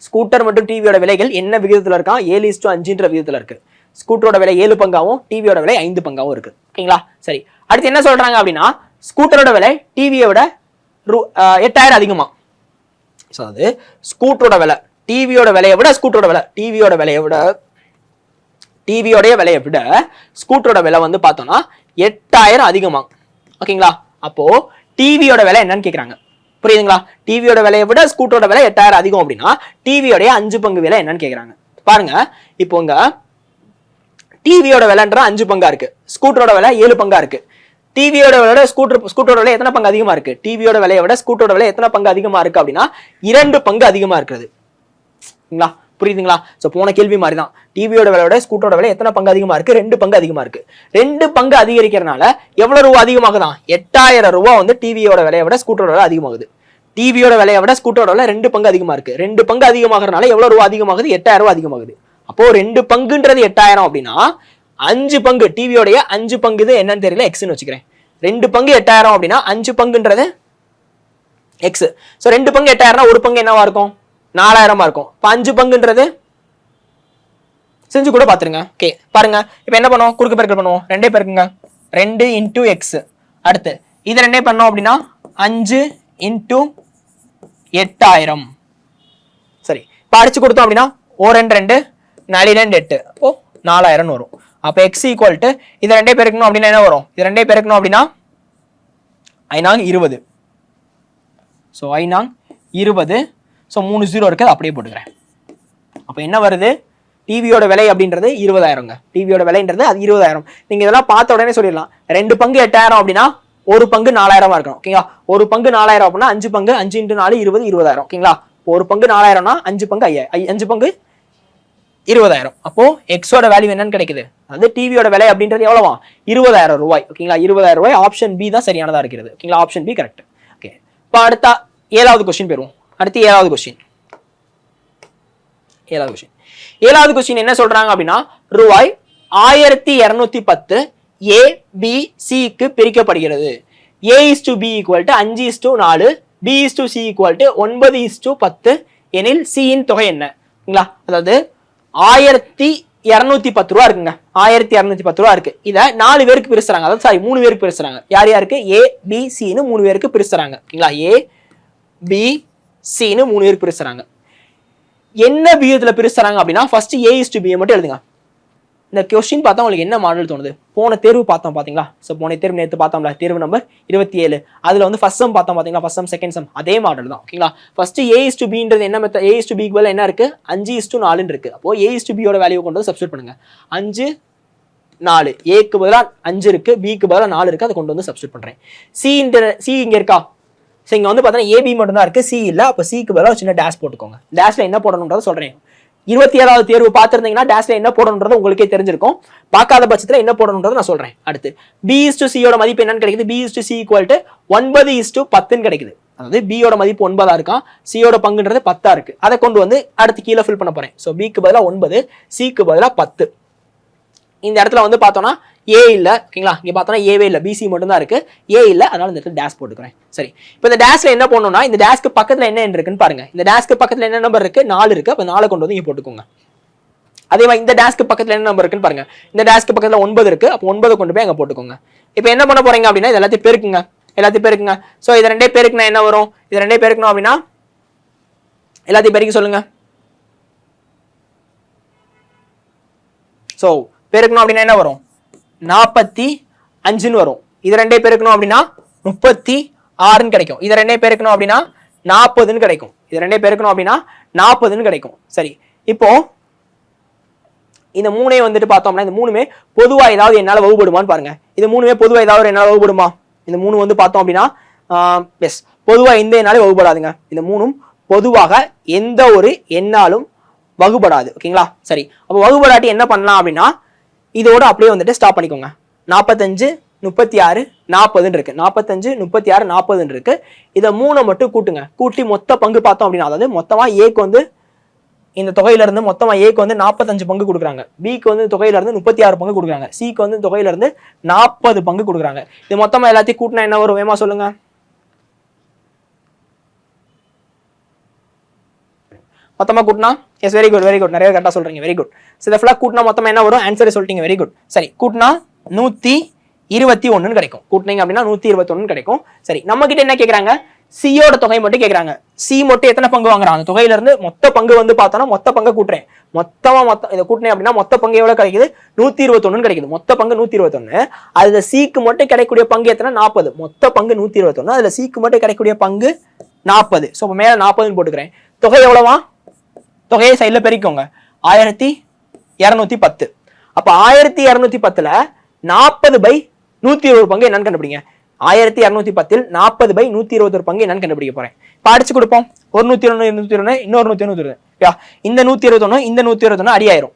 ஸ்கூட்டர் மற்றும் டிவியோட விலைகள் என்ன விகிதத்தில் இருக்கா? 7:5 விகிதத்தில் இருக்கு. ஸ்கூட்டரோட விலை 7 பங்காவும் டிவியோட விலை 5 பங்காவும் இருக்கு. ஓகேங்களா? சரி, அடுத்து என்ன சொல்றாங்க அப்படின்னா ஸ்கூட்டரோட விலை டிவியை விட 8000 அதிகமா. ஸோ அது ஸ்கூட்டரோட விலை டிவியோட விலையை விட ஸ்கூட்டரோட விலை டிவியோடைய விலையை விட ஸ்கூட்டரோட விலை வந்து பார்த்தோம்னா 8000 அதிகமா. ஓகேங்களா? அப்போ டிவியோட விலை என்னன்னு கேட்குறாங்க. புரியுதுங்களா? டிவியோட விலையை விட ஸ்கூட்டரோட விலை 8000 அதிகம் அப்படின்னா டிவியோடைய 5 பங்கு விலை என்னன்னு கேட்குறாங்க. பாருங்க, இப்போ இங்க டிவியோட விலைன்ற 5 பங்கா இருக்கு, ஸ்கூட்டரோட விலை 7 பங்கா இருக்கு. டிவியோட விலையோட ஸ்கூட்டரோட விலை எத்தனை பங்கு அதிகமா இருக்கு? டிவியோட விலையை விட ஸ்கூட்டரோட விலை எத்தனை பங்கு அதிகமா இருக்கு அப்படின்னா 2 பங்கு அதிகமா இருக்கிறது. புரியுதுங்களா? சோ போன கேள்வி மாதிரி தான். டிவியோட விலையோட ஸ்கூட்டரோட விலை எத்தனை பங்கு அதிகமா இருக்கு? 2 பங்கு அதிகமா இருக்கு. 2 பங்கு அதிகரிக்கிறதுனால எவ்வளவு ரூபா அதிகமாகுதான்? 8000 ரூபாய் வந்து டிவியோட விலையை விட ஸ்கூட்டரோட விலை அதிகமாகுது. டிவியோட விலையை விட ஸ்கூட்டரோட விலை 2 பங்கு அதிகமா இருக்கு. 2 பங்கு அதிகமாகறதுனால எவ்வளவு ரூபா அதிகமாகுது? 8000 ரூபாய் அதிகமாகுது. அப்போ 2 பங்குன்றது 8000 அப்படின்னா 5 பங்கு டிவியோடைய 5 பங்கு இது என்னன்னு தெரியல, எக்ஸ்ன்னு வச்சுக்கிறேன். 2 பங்கு 8000 அப்படின்னா 5 பங்குன்றது எக்ஸ். சோ 2 பங்கு 8000 ஒரு பங்கு என்னவா இருக்கும்? 4000 இருக்கும். 5 பங்குன்றது செஞ்சு கூட பாத்துருங்க. ஓகே, பாருங்க இப்போ என்ன பண்ணுவோம்? குறுக்கு பெருக்கல் பண்ணுவோம். 2 பெருக்குங்க, 2 இன்டூ எக்ஸ். அடுத்து இது 2 பண்ணோம் அப்படின்னா 5 இன்டூ 8000. சரி, இப்போ அடிச்சு கொடுத்தோம் அப்படின்னா 2 4 8, அப்போ 4000 வரும். அப்போ எக்ஸ் ஈக்குவல் டு இது 2 பெருக்கணும் அப்படின்னா என்ன வரும்? இது 2 பெருக்கணும் அப்படின்னா 20. ஸோ 20. ஸோ 3 0 இருக்கு, அப்படியே போட்டுக்கிறேன். அப்போ என்ன வருது? டிவியோட விலை அப்படின்றது 20000ங்க. டிவியோட விலைன்றது அது 20000. நீங்க இதெல்லாம் பார்த்த உடனே சொல்லிடலாம். 2 பங்கு 8000 அப்படின்னா ஒரு பங்கு 4000 இருக்கணும். ஓகேங்களா? ஒரு பங்கு 4000 அப்படின்னா 5 பங்கு 5 × 4 20 20000. ஓகேங்களா? ஒரு பங்கு 4000னா 5 பங்கு 5 பங்கு 20000. அப்போ எக்ஸோட வேல்யூ என்னன்னு கிடைக்குது? அது டிவியோட விலை அப்படின்றது எவ்வளவா? 20000 ரூபாய். ஓகேங்களா? 20000 ரூபாய். ஆப்ஷன் பி தான் சரியானதா இருக்கிறது. ஓகேங்களா? Option B correct. ஓகே, இப்போ அடுத்த 7வது கொஸ்டின் போயிருவோம். அடுத்து 7வது கொஸ்டின். 7வது கொஸ்டின் என்ன சொல்றாங்க அப்படின்னா ரூபாய் 1210 ஏ பி சிக்கு பிரிக்கப்படுகிறது. A/B = 5:4, B/C = 9:10 எனில் C இன் தொகை என்ன? அதாவது 1210 ரூபா இருக்குங்க. 1210 ரூபா இருக்கு. இத 4 பேருக்கு பிரிச்சுறாங்க. அதாவது சாரி 3 பேருக்கு பிரிச்சுறாங்க. யார் யாருக்கு? A B C ன்னு 3 பேருக்கு பிரிச்சுறாங்க. ஓகேங்களா? A B C ன்னு 3 பேருக்கு பிரிச்சுறாங்க. என்ன விகிதத்துல பிரிச்சுறாங்க அப்படின்னா ஃபர்ஸ்ட் A/B மட்டும் எழுதுங்க. இந்த கொஸ்டின் பார்த்தா உங்களுக்கு என்ன மாடல் தோணுது? போன தேர்வு பார்த்தோம் பாத்தீங்களா? சோ போன தேர்வு நேத்து பார்த்தோம்ல, தேர்வு நம்பர் 27. அதுல வந்து ஃபர்ஸ்ட் சம் பார்த்தோம் பாத்தீங்களா? ஃபர்ஸ்ட் சம் செகண்ட் சம் அதே மாடல் தான். ஓகேங்களா? ஃபர்ஸ்ட் A/Bன்றது என்ன மெத்தட்? A/B க்கு பதிலா என்ன இருக்கு? 5:4 இருக்கு. அப்போ A/B யோட வேல்யூ கொண்டு வந்து சப்ஸ்டிட்யூட் பண்ணுங்க. 5 4, A க்கு பதிலா 5 இருக்கு, B க்கு பதிலா 4 இருக்கு. அதை கொண்டு வந்து சப்ஸ்டிட்யூட் பண்றேன். C இங்க இருக்கா? சோ இங்க வந்து பார்த்தா AB மட்டும் தான் இருக்கு, C இல்ல. அப்ப C க்கு பதிலா சின்ன டேஷ் போட்டுக்கோங்க. டேஷ்ல என்ன போடணும்ன்றத சொல்றேன். 27வது தேர்வு பார்த்திருந்தீங்கன்னா டேஷ்ல என்ன போடணும்ன்றது உங்களுக்கே தெரிஞ்சிருக்கும். பார்க்காத பட்சத்துல என்ன போடணும்ன்றதை நான் சொல்றேன். அடுத்து B/C யோட மதிப்பு என்னன்னு கிடைக்குது? B/C = 9:10 கிடைக்குது. அதாவது B யோட மதிப்பு 9 இருக்கான், C யோட பங்குன்றது 10 இருக்கு. அதை கொண்டு வந்து அடுத்து கீழே ஃபில் பண்ண போறேன். சோ B க்கு பதிலா 9, C க்கு பதிலா 10. இந்த இடத்துல வந்து பார்த்தோம்னா A இல்ல. ஓகேங்களா? இங்க பார்த்தோம்னா ஏவே இல்ல, BC மட்டும் தான் இருக்கு, A இல்ல. அதனால இந்த இடத்துல டேஷ் போட்டுக்கிறேன். சரி, இப்போ இந்த டேஷ்ல என்ன பண்ணணும்னா இந்த டேஷ்க்கு பக்கத்துல என்ன இருக்குன்னு பாருங்க. இந்த டேஷ்க்கு பக்கத்துல என்ன நம்பர் இருக்கு? 4 இருக்கு. அப்ப 4 கொண்டு வந்து இங்க போட்டுக்கோங்க. அதே மாதிரி இந்த டேஸ்க்கு பக்கத்துல என்ன நம்பர் இருக்குன்னு பாருங்க. இந்த டேஸ்க்கு பக்கத்துல 9 இருக்கு. அப்போ 9 கொண்டு போய் அங்க போட்டுக்கோங்க. இப்போ என்ன பண்ண போறீங்க அப்படின்னா இது எல்லாத்தையும் பெருக்குங்க. சோ இது ரெண்டே பெருக்குனா என்ன வரும்? இது ரெண்டே பெருக்கணும் அப்படின்னா எல்லாத்தையும் பெருக்கி சொல்லுங்க. சோ பெருக்கணும் அப்படின்னா என்ன வரும்? 45 வரும். இது ரெண்டே பெருக்கணும் அப்படின்னா 36 கிடைக்கும். இது ரெண்டே பெருக்கணும் அப்படின்னா 40 கிடைக்கும். இது ரெண்டே பெருக்கணும் அப்படின்னா 40 கிடைக்கும். சரி, இப்போ இந்த மூணே வந்துட்டு பார்த்தோம்னா இந்த மூணுமே பொதுவா ஏதாவது என்னால வகுபடுமான்னு பாருங்க. இது மூணுமே பொதுவா ஏதாவது என்னால வகுபடுமா? இந்த மூணு வந்து பார்த்தோம் அப்படின்னா எஸ், பொதுவா எந்த என்னாலும் வகுபடாதுங்க. இந்த மூணும் பொதுவாக எந்த ஒரு எண்ணாலும் வகுபடாது. ஓகேங்களா? சரி, அப்போ வகுபடாட்டி என்ன பண்ணலாம் அப்படின்னா இதோட அப்படியே வந்துட்டு ஸ்டாப் பண்ணிக்கோங்க. 45 36 40 இருக்கு. 45 36 40 இருக்கு. இதை 3 மட்டும் கூட்டுங்க. கூட்டி மொத்த பங்கு பார்த்தோம் அப்படின்னா, அதாவது மொத்தமா ஏக்கு வந்து இந்த தொகையில இருந்து மொத்தமா ஏக்கு வந்து 45 பங்கு கொடுக்குறாங்க, பிக்கு வந்து தொகையில இருந்து 36 பங்கு கொடுக்குறாங்க, சிக்கு வந்து தொகையில இருந்து 40 பங்கு கொடுக்குறாங்க. இது மொத்தமா எல்லாத்தையும் கூட்டினா என்ன வரும்? வேமா சொல்லுங்க. மொத்தமா கூட்டினா எஸ், வெரி குட் நிறைய கரெக்டா சொல்றீங்க, வெரி குட். இதை ஃபுல்லா கூட்டினா மொத்தமா என்ன வரும்? ஆன்சர் சொல்லிட்டீங்க, வெரி குட். சரி, கூட்டினா 121 கிடைக்கும். கூட்டினீங்க அப்படின்னா 121 கிடைக்கும். சரி, நம்ம கிட்ட என்ன கேக்குறாங்க? சியோட தொகை மட்டும் கேக்குறாங்க. சி மட்டும் எத்தனை பங்கு வாங்குறாங்க? அந்த தொகையில இருந்து மொத்த பங்கு வந்து பார்த்தோம்னா மொத்த பங்கு கூட்டுறேன். மொத்தம் இதை கூட்டினேன் அப்படின்னா மொத்த பங்கு எவ்வளவு கிடைக்குது? 121 கிடைக்குது. மொத்த பங்கு 121. அதுல சிக்கு மட்டும் கிடைக்கக்கூடிய பங்கு எத்தனை? 40. மொத்த பங்கு 121. அதுல சிக்கு மட்டும் கிடைக்கக்கூடிய பங்கு 40. ஸோ இப்போ மேல 40 போட்டுக்கிறேன். தொகை எவ்வளவா? தொகையை சைட்ல பெருக்கோங்க. 1210. அப்ப 1210ல 40/120 பங்கு என்னன்னு கண்டுபிடிங்க. 1210 40/121 பங்கு என்னன்னு கண்டுபிடிக்க போறேன். இப்ப அடிச்சு கொடுப்போம். ஒரு 121 221 இன்னொரு 121. இந்த 121 இந்த 121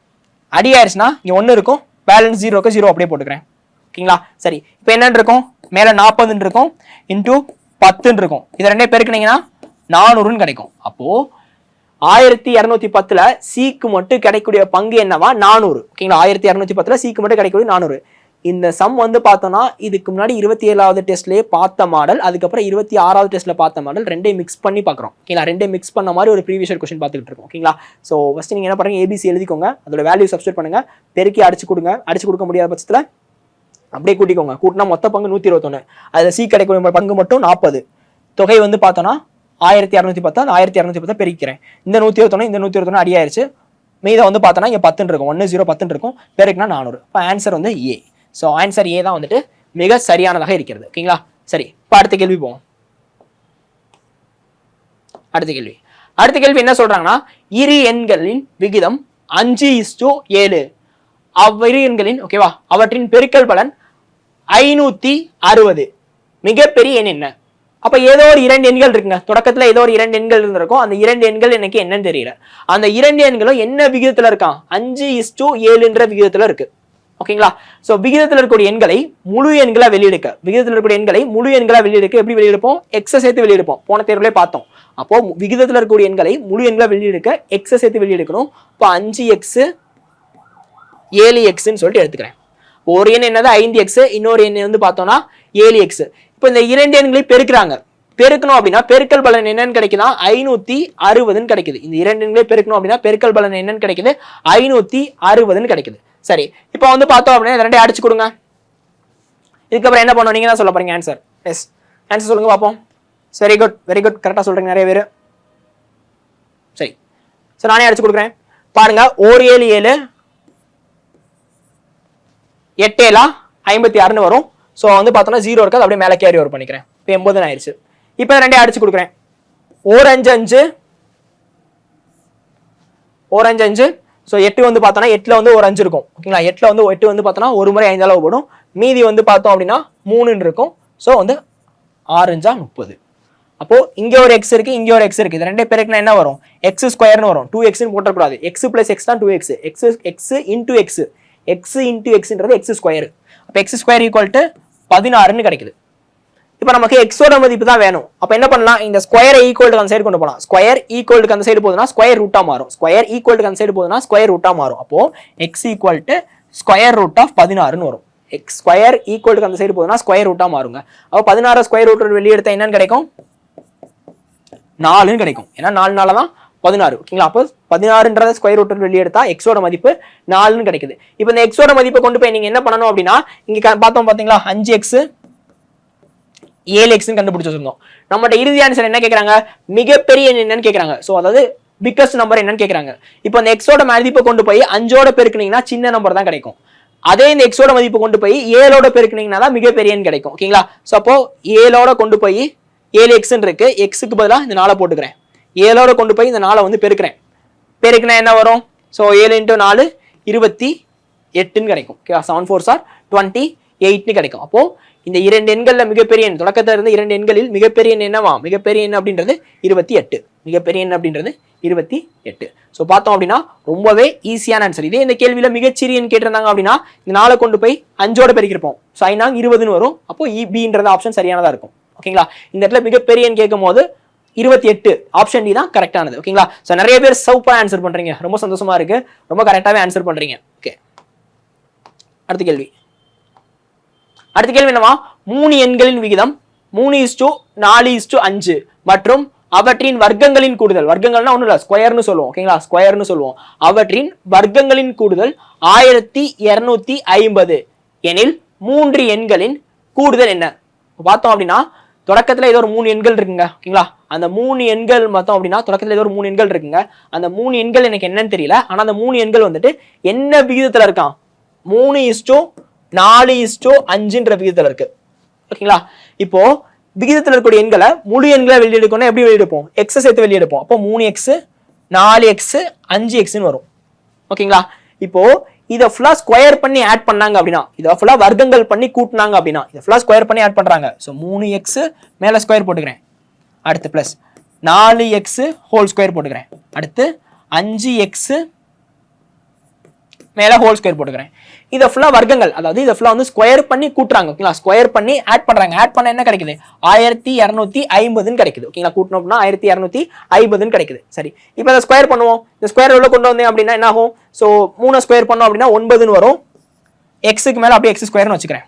அடி ஆயிருச்சுன்னா இங்க 1 இருக்கும், பேலன்ஸ் 0 இருக்கு, 0 அப்படியே போட்டுக்கிறேன். ஓகேங்களா? சரி, இப்போ என்னன்னு இருக்கும்? மேல 40 இருக்கும் இன்டூ 10 இருக்கும். இது ரெண்டே பெருக்குனீங்கன்னா 400 கிடைக்கும். அப்போ 1210ல சிக்கு மட்டும் கிடைக்கக்கூடிய பங்கு என்னவா? 400. ஓகேங்களா? 1210ல சிக்கு மட்டும் கிடைக்கக்கூடிய 400. இந்த சம் வந்து பார்த்தோம்னா இதுக்கு முன்னாடி 27வது டெஸ்ட்லயே பார்த்த மாடல், அதுக்கப்புறம் 26வது டெஸ்ட்ல பார்த்த மாடல், ரெண்டையும் மிக்ஸ் பண்ணி பார்க்குறோம். ஓகேங்களா? ரெண்டையும் மிக்ஸ் பண்ண மாதிரி ஒரு ப்ரீவியஸ் கொஸ்டின் பார்த்துக்கிட்டு இருக்கோம். ஓகேங்களா? ஸோ ஃபர்ஸ்ட் நீங்க என்ன பண்ணுங்க, ஏபிசி எழுதிக்கோங்க, அதோட வேல்யூ சப்ஸ்டிட் பண்ணுங்க, பெருக்கி அடிச்சு கொடுங்க. அடிச்சு கொடுக்க முடியாத பட்சத்தில் அப்படியே கூட்டிக்கோங்க. கூட்டினா மொத்த பங்கு 121. அதுல சி கிடைக்கக்கூடிய பங்கு மட்டும் 40. தொகை வந்து பார்த்தோம்னா 1210. 1210 பெருக்கிறேன். இந்த 121 இந்த 121 அடி ஆயிருச்சு. மீத வந்து பார்த்தோன்னா இங்க 10 இருக்கும், 1 0 10 இருக்கும், பெருக்குனா 400. இப்போ ஆன்சர் வந்து ஏ. ஸோ ஆன்சர் ஏ தான் வந்துட்டு மிக சரியானதாக இருக்கிறது. ஓகேங்களா? சரி, இப்போ அடுத்த கேள்வி போவோம். அடுத்த கேள்வி என்ன சொல்றாங்கன்னா, இரு எண்களின் விகிதம் 5:7. அவ்விரு எண்களின் ஓகேவா அவற்றின் பெருக்கல் பலன் 560. மிகப்பெரிய எண் என்ன? அப்ப ஏதோ ஒரு 2 எண்கள் இருக்குங்க. தொடக்கத்துல ஏதோ ஒரு 2 எண்கள் இருந்திருக்கும். அந்த 2 எண்கள் எனக்கு என்னன்னு தெரியல. அந்த 2 எண்களும் என்ன விகிதத்துல இருக்கான்? 5:7 விகிதத்துல இருக்கு. ஓகேங்களா? சோ விகிதத்தில் இருக்கக்கூடிய எண்களை முழு எண்களா வெளியெடுக்க, எப்படி வெளியெடுப்போம்? எக்ஸ சேர்த்து வெளியெடுப்போம். போன தேர்வுல பார்த்தோம். அப்போ விகிதத்தில் இருக்கக்கூடிய எண்களை முழு எண்களா வெளியெடுக்க எக்ஸ சேர்த்து வெளியெடுக்கணும். இப்போ 5x 7x சொல்லிட்டு எடுத்துக்கிறேன். ஒரு எண் என்னது 5x, இன்னொரு எண் வந்து பார்த்தோம்னா 7x. இப்போ இந்த 2 எண்களை பெருக்கணும் அப்படின்னா பெருக்கல் பலன் என்னன்னு கிடைக்குதா? 560 கிடைக்குது. இந்த 2 எண்களை பெருக்கணும் அப்படின்னா பெருக்கல் பலன் என்னன்னு கிடைக்குது? 560 கிடைக்குது. சரி, இப்போ வந்து பார்த்தோம் அப்படின்னா ரெண்டையும் அடிச்சு கொடுங்க. இதுக்கப்புறம் என்ன பண்ணுவோம்? நீங்க தான் சொல்ல போறீங்க ஆன்சர். எஸ், ஆன்சர் சொல்லுங்க பார்ப்போம். வெரி குட் கரெக்டா சொல்றீங்க நிறைய பேர். சரி, சோ நானே அடிச்சு கொடுக்குறேன். பாருங்க, 1 7 7 8 7 56 வரும். ஸோ வந்து பார்த்தோம்னா 0 இருக்காது, அப்படியே மேலே கேரி ஓவர் பண்ணிக்கிறேன். இப்போ 80 ஆயிடுச்சு. இப்போ ரெண்டையும் அடிச்சு கொடுக்குறேன். 1 5 5. ஸோ 8 வந்து பார்த்தோம்னா 8ல வந்து ஒரு 5 இருக்கும். ஓகேங்களா? 8ல வந்து 8 வந்து பார்த்தோம்னா ஒரு முறை 5 அளவு போடும். மீதி வந்து பார்த்தோம் அப்படின்னா 3 இருக்கும். ஸோ வந்து 6 5 30. அப்போ இங்க ஒரு எக்ஸ் இருக்கு, இங்க ஒரு எக்ஸ் இருக்கு. இது ரெண்டே பேருக்குன்னா என்ன வரும்? எக்ஸ் ஸ்கொயர்னு வரும். 2x போட்டக்கூடாது. எக்ஸ் பிளஸ் எக்ஸ் தான் 2x. X into X, X into எக்ஸ்ன்றது எக்ஸ் ஸ்கொயர். அப்போ எக்ஸ் ஸ்கொயர் ஈக்குவல் டு 16 கிடைக்குது. இப்போ நமக்கு எக்ஸோட மதிப்பு தான் வேணும். அப்போ என்ன பண்ணலாம்? இந்த ஸ்கொயரை ஈக்குவல் அந்த சைடு கொண்டு போகலாம். ஸ்கொயர் ஈக்குவல் அந்த சைடு போதுன்னா ஸ்கொயர் ரூட்டா மாறும். ஸ்கொயர் ஈக்குவல் அந்த சைடு போதுன்னா ஸ்கொயர் ரூட்டா மாறும். அப்போ x equal to square root of 16 வரும். எக்ஸ் ஸ்கொயர் ஈக்குவல் அந்த சைடு போதுன்னா ஸ்கொயர் ரூட்டா மாறுங்க. அப்போ 16 ஸ்கொயர் ரூட் வெளியே எடுத்தா என்னன்னு கிடைக்கும்? 4 கிடைக்கும். ஏன்னா 4 தான் 16. ஓகேங்களா? அப்போ 16ன்றத ஸ்கொயர் ரூட் வெளியே எடுத்தா எக்ஸோட மதிப்பு 4ன்னு கிடைக்குது. இப்போ இந்த எக்ஸோட மதிப்பை கொண்டு போய் நீங்க என்ன பண்ணணும் அப்படின்னா, இங்க பார்த்தோம் பாத்தீங்களா 5x 7x கண்டுபிடிச்சு வச்சிருந்தோம். நம்மகிட்ட இறுதி ஆன்சர் என்ன கேட்கறாங்க, மிகப்பெரிய எண் என்னன்னு கேட்கறாங்க. ஸோ அதாவது பிக்கஸ்ட் நம்பர் என்னன்னு கேட்கறாங்க. இப்போ இந்த எக்ஸோட மதிப்பை கொண்டு போய் 5ஓட பெருக்குனீங்கன்னா சின்ன நம்பர் தான் கிடைக்கும். அதே இந்த எக்ஸோட மதிப்பு கொண்டு போய் 7ஓட பெருக்குனீங்கன்னா தான் மிகப்பெரிய எண் கிடைக்கும். ஓகேங்களா? ஸோ அப்போ 7ஓட கொண்டு போய் 7x இருக்கு, எக்ஸுக்கு பதிலாக இந்த 4 போட்டுக்கிறேன். 7ஓட கொண்டு போய் இந்த 4 வந்து பெருக்கிறேன். பெருக்குனா என்ன வரும்? ஸோ 7 × 4 28ன்னு கிடைக்கும். ஓகே, 7 4s are 28ன்னு கிடைக்கும். அப்போ இந்த இரண்டு எண்கள்ல மிகப்பெரிய எண், தொடக்கத்துல இருந்து இரண்டு எண்களில் மிகப்பெரிய எண் என்னவா? மிகப்பெரிய எண் அப்படின்றது 28. மிகப்பெரிய எண் அப்படின்றது 28. ஸோ பார்த்தோம் அப்படின்னா ரொம்பவே ஈஸியான ஆன்சர். இதே இந்த கேள்வியில மிகச்சிறிய எண் கேட்டிருந்தாங்க அப்படின்னா இந்த 4 கொண்டு போய் 5ஓட பெருக்கிருப்போம். ஸோ 5 20ன்னு வரும். அப்போ பின்றது ஆப்ஷன் சரியானதா இருக்கும். ஓகேங்களா? இந்த இடத்துல மிகப்பெரிய எண் கேட்கும் போது 28 ஆப்ஷன் டி தான் கரெக்டானது. ஓகேங்களா? ஸோ நிறைய பேர் சூப்பரா ஆன்சர் பண்றீங்க, ரொம்ப சந்தோஷமா இருக்கு, ரொம்ப கரெக்டாவே ஆன்சர் பண்றீங்க. ஓகே, அடுத்த கேள்வி என்னவா? 3 எண்களின் விகிதம் 3:4:5 மற்றும் அவற்றின் வர்க்கங்களின் கூடுதல், வர்க்கங்கள்னா ஒண்ணும் இல்ல ஸ்கொயர்னு சொல்லுவோம். ஓகேங்களா? ஸ்கொயர்னு சொல்லுவோம். அவற்றின் வர்க்கங்களின் கூடுதல் 1250 எனில் 3 எண்களின் கூடுதல் என்ன? பார்த்தோம் அப்படின்னா தொடக்கத்துல ஏதோ ஒரு 3 எண்கள் இருக்குங்க. ஓகேங்களா? அந்த 3 எண்கள் பார்த்தோம் அப்படின்னா தொடக்கத்துல ஏதோ ஒரு 3 எண்கள் இருக்குங்க. அந்த 3 எண்கள் எனக்கு என்னன்னு தெரியல. ஆனா அந்த 3 எண்கள் வந்துட்டு என்ன விகிதத்துல இருக்கான்? 3:4:5ன்ற விகிதத்துல இருக்கு. ஓகேங்களா? இப்போ விகிதத்துல இருக்கக்கூடிய எண்களை முழு எண்களை வெளியெடுக்கணும். எப்படி வெளியெடுப்போம்? எக்ஸ் சேர்த்து வெளியெடுப்போம். அப்போ 3x 4x 5xன்னு வரும். ஓகேங்களா? இப்போ இதை ஃபுல்லா ஸ்கொயர் பண்ணி ஆட் பண்ணாங்க அப்படின்னா, இதை ஃபுல்லா வர்க்கங்கள் பண்ணி கூட்டினாங்க அப்படின்னா, இதை ஃபுல்லா ஸ்கொயர் பண்ணி ஆட் பண்றாங்க. ஸோ 3x மேல ஸ்கொயர் போட்டுக்கிறேன். அடுத்து பிளஸ் 4x ஹோல் ஸ்கொயர் போட்டுக்கிறேன். அடுத்து 5x மேல ஹோல் ஸ்கொயர் போட்டுக்கிறேன். இதை ஃபுல்லா வர்க்கங்கள், அதாவது இதை ஃபுல்லா வந்து ஸ்கொயர் பண்ணி கூட்டுறாங்க. ஓகேங்களா? ஸ்கொயர் பண்ணி ஆட் பண்றாங்க. ஆட் பண்ண என்ன கிடைக்குது? 1250ன்னு கிடைக்குது. ஓகேங்களா? கூட்டணும் அப்படின்னா 1250ன்னு கிடைக்குது. சரி, இப்போ இதை ஸ்கொயர் பண்ணுவோம். இந்த ஸ்கொயர் உள்ள கொண்டு வந்தேன் அப்படின்னா என்ன ஆகும்? ஸோ 3 ஸ்கொயர் பண்ணோம் அப்படின்னா 9ன்னு வரும். எக்ஸுக்கு மேல அப்படியே எக்ஸ் ஸ்கொயர்னு வச்சுக்கிறேன்.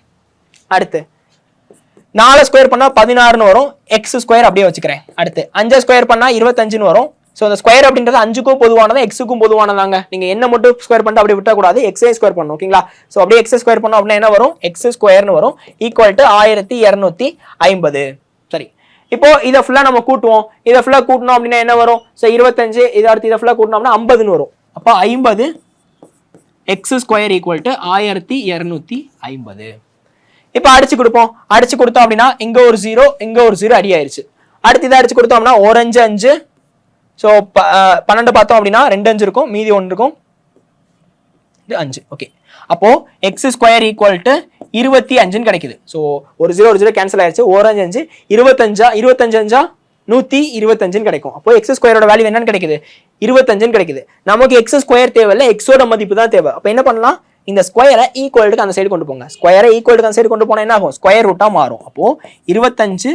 அடுத்து 4 ஸ்கொயர் பண்ணா 16ன்னு வரும். எக்ஸ் ஸ்கொயர் அப்படியே வச்சுக்கிறேன். அடுத்து 5 ஸ்கொயர் பண்ணா 25ன்னு வரும். ஸோ அந்த ஸ்கொயர் அப்படின்றது 5க்கும் பொதுவானதா, எக்ஸுக்கும் பொதுவானதாங்க. நீங்க என்ன மட்டும் ஸ்கொயர் பண்ணிட்டு அப்படியே விட்டக்கூடாது, எக்ஸே ஸ்கொயர் பண்ணணும். ஓகேங்களா? ஸோ அப்படியே எக்ஸ் ஸ்கொயர் பண்ணோம் அப்படின்னா என்ன வரும்? எக்ஸ் ஸ்கொயர்னு வரும். Equal to 1250. சரி, இப்போ இதை ஃபுல்லா நம்ம கூட்டுவோம். இதை ஃபுல்லா கூட்டணும் அப்படின்னா என்ன வரும்? ஸோ 25. இதை அடுத்து இதை ஃபுல்லா கூட்டணும் 50ன்னு வரும். அப்போ 50 எக்ஸ் ஸ்கொயர் ஈக்குவல் டு 1250. இப்போ அடிச்சு கொடுப்போம். அடிச்சு கொடுத்தோம் அப்படின்னா இங்க ஒரு 0 இங்க ஒரு 0 அடி ஆயிருச்சு. அடுத்து இதை அடிச்சு கொடுத்தோம் அப்படின்னா 1 5 5. ஸோ 12 பார்த்தோம் அப்படின்னா 2 5 இருக்கும், மீதி 1 இருக்கும், இது 5. ஓகே, அப்போ எக்ஸ் ஸ்கொயர் ஈக்குவல் டு 25ன்னு கிடைக்குது. ஸோ ஒரு 0 கேன்சல் ஆயிடுச்சு. 1 5 25 25 125ன்னு கிடைக்கும். அப்போ எக்ஸ் ஸ்கொயரோட வேல்யூ என்னன்னு கிடைக்குது? 25ன்னு கிடைக்குது. நமக்கு எக்ஸ் ஸ்கொயர் தேவையில்லை, எக்ஸோட மதிப்பு தான் தேவை. அப்போ என்ன பண்ணலாம்? இந்த ஸ்கொயரை ஈக்குவலுக்கு அந்த சைடு கொண்டு போங்க. ஸ்கொயரை ஈக்குவலுக்கு அந்த சைடு கொண்டு போனா என்ன ஆகும்? ஸ்கொயர் ரூட்டா மாறும். அப்போ 25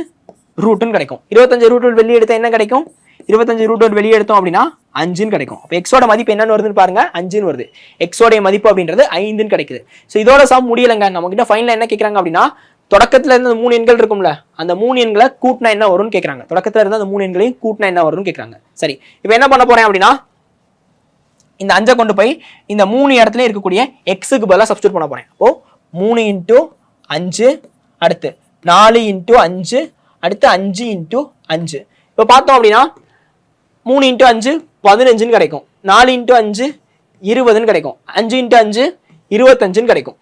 ரூட்னு கிடைக்கும். 25 ரூட் வெளியே எடுத்தா என்ன கிடைக்கும்? 25 ரூட் வெளியே எடுத்தோம் அப்படின்னா 5ன்னு கிடைக்கும். அப்போ எக்ஸோட மதிப்பு என்னன்னு வருதுன்னு பாருங்க, 5ன்னு வருது. எக்ஸோட மதிப்பு அப்படின்றது 5ன்னு கிடைக்குது. ஸோ இதோட சம் முடியலைங்க. நம்ம கிட்ட ஃபைனல் என்ன கேட்கறாங்க அப்படின்னா, தொடக்கத்துல இருந்து 3 எண்கள் இருக்கும்ல, அந்த 3 எண்களை கூட்டினா என்ன வரும்னு கேட்கறாங்க. தொடக்கத்துல இருந்து அந்த 3 எண்களையும் கூட்டினா என்ன வரும்னு கேட்கறாங்க. சரி, இப்போ என்ன பண்ண போறேன் அப்படின்னா, இந்த 5 கொண்டு போய் இந்த 3 இடத்துல இருக்கக்கூடிய எக்ஸுக்கு பதிலாக சப்ஸ்டியூட் பண்ண போறேன். அப்போ 3 × 5, அடுத்து 4 × 5, அடுத்து 5 × 5. இப்போ பார்த்தோம் அப்படின்னா 3 × 5 15ன்னு கிடைக்கும். 4 × 5 20ன்னு கிடைக்கும். 5 × 5 25ன்னு கிடைக்கும்.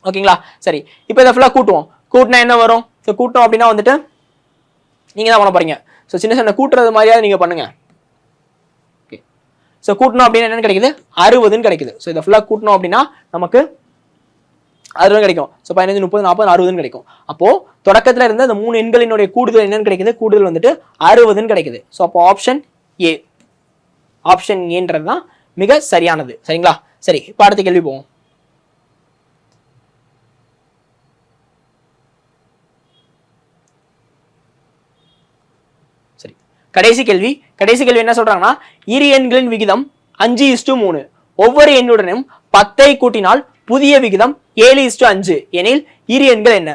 ஓகேங்களா? சரி, இப்போ இதை ஃபுல்லாக கூட்டுவோம். கூட்டினா என்ன வரும்? ஸோ கூட்டணும் அப்படின்னா வந்துட்டு நீங்க தான் பண்ண போறீங்க. ஸோ சின்ன சின்ன கூட்டுறது மாதிரியாவது நீங்க பண்ணுங்க. ஓகே, ஸோ கூட்டணும் அப்படின்னா என்னன்னு கிடைக்குது? 60ன்னு கிடைக்குது. ஸோ இதை ஃபுல்லாக கூட்டணும் அப்படின்னா நமக்கு 60 கிடைக்கும். ஸோ 15 30 40 60ன்னு கிடைக்கும். அப்போ தொடக்கத்துல இருந்து அந்த 3 எண்களினுடைய கூடுதல் என்னன்னு கிடைக்குது? கூடுதல் வந்துட்டு 60ன்னு கிடைக்குது. ஸோ அப்போ ஆப்ஷன் ஏ, ஆப்ஷன் ஏன்றது தான் மிக சரியானது. சரிங்களா? சரி, இப்போ அடுத்த கேள்வி போவோம். சரி, கடைசி கேள்வி என்ன சொல்றாங்கன்னா, இரு எண்களின் விகிதம் 5:3. ஒவ்வொரு எண்ணுடனும் 10ஐ கூட்டினால் புதிய விகிதம் 7:5 எனில் இரு எண்கள் என்ன?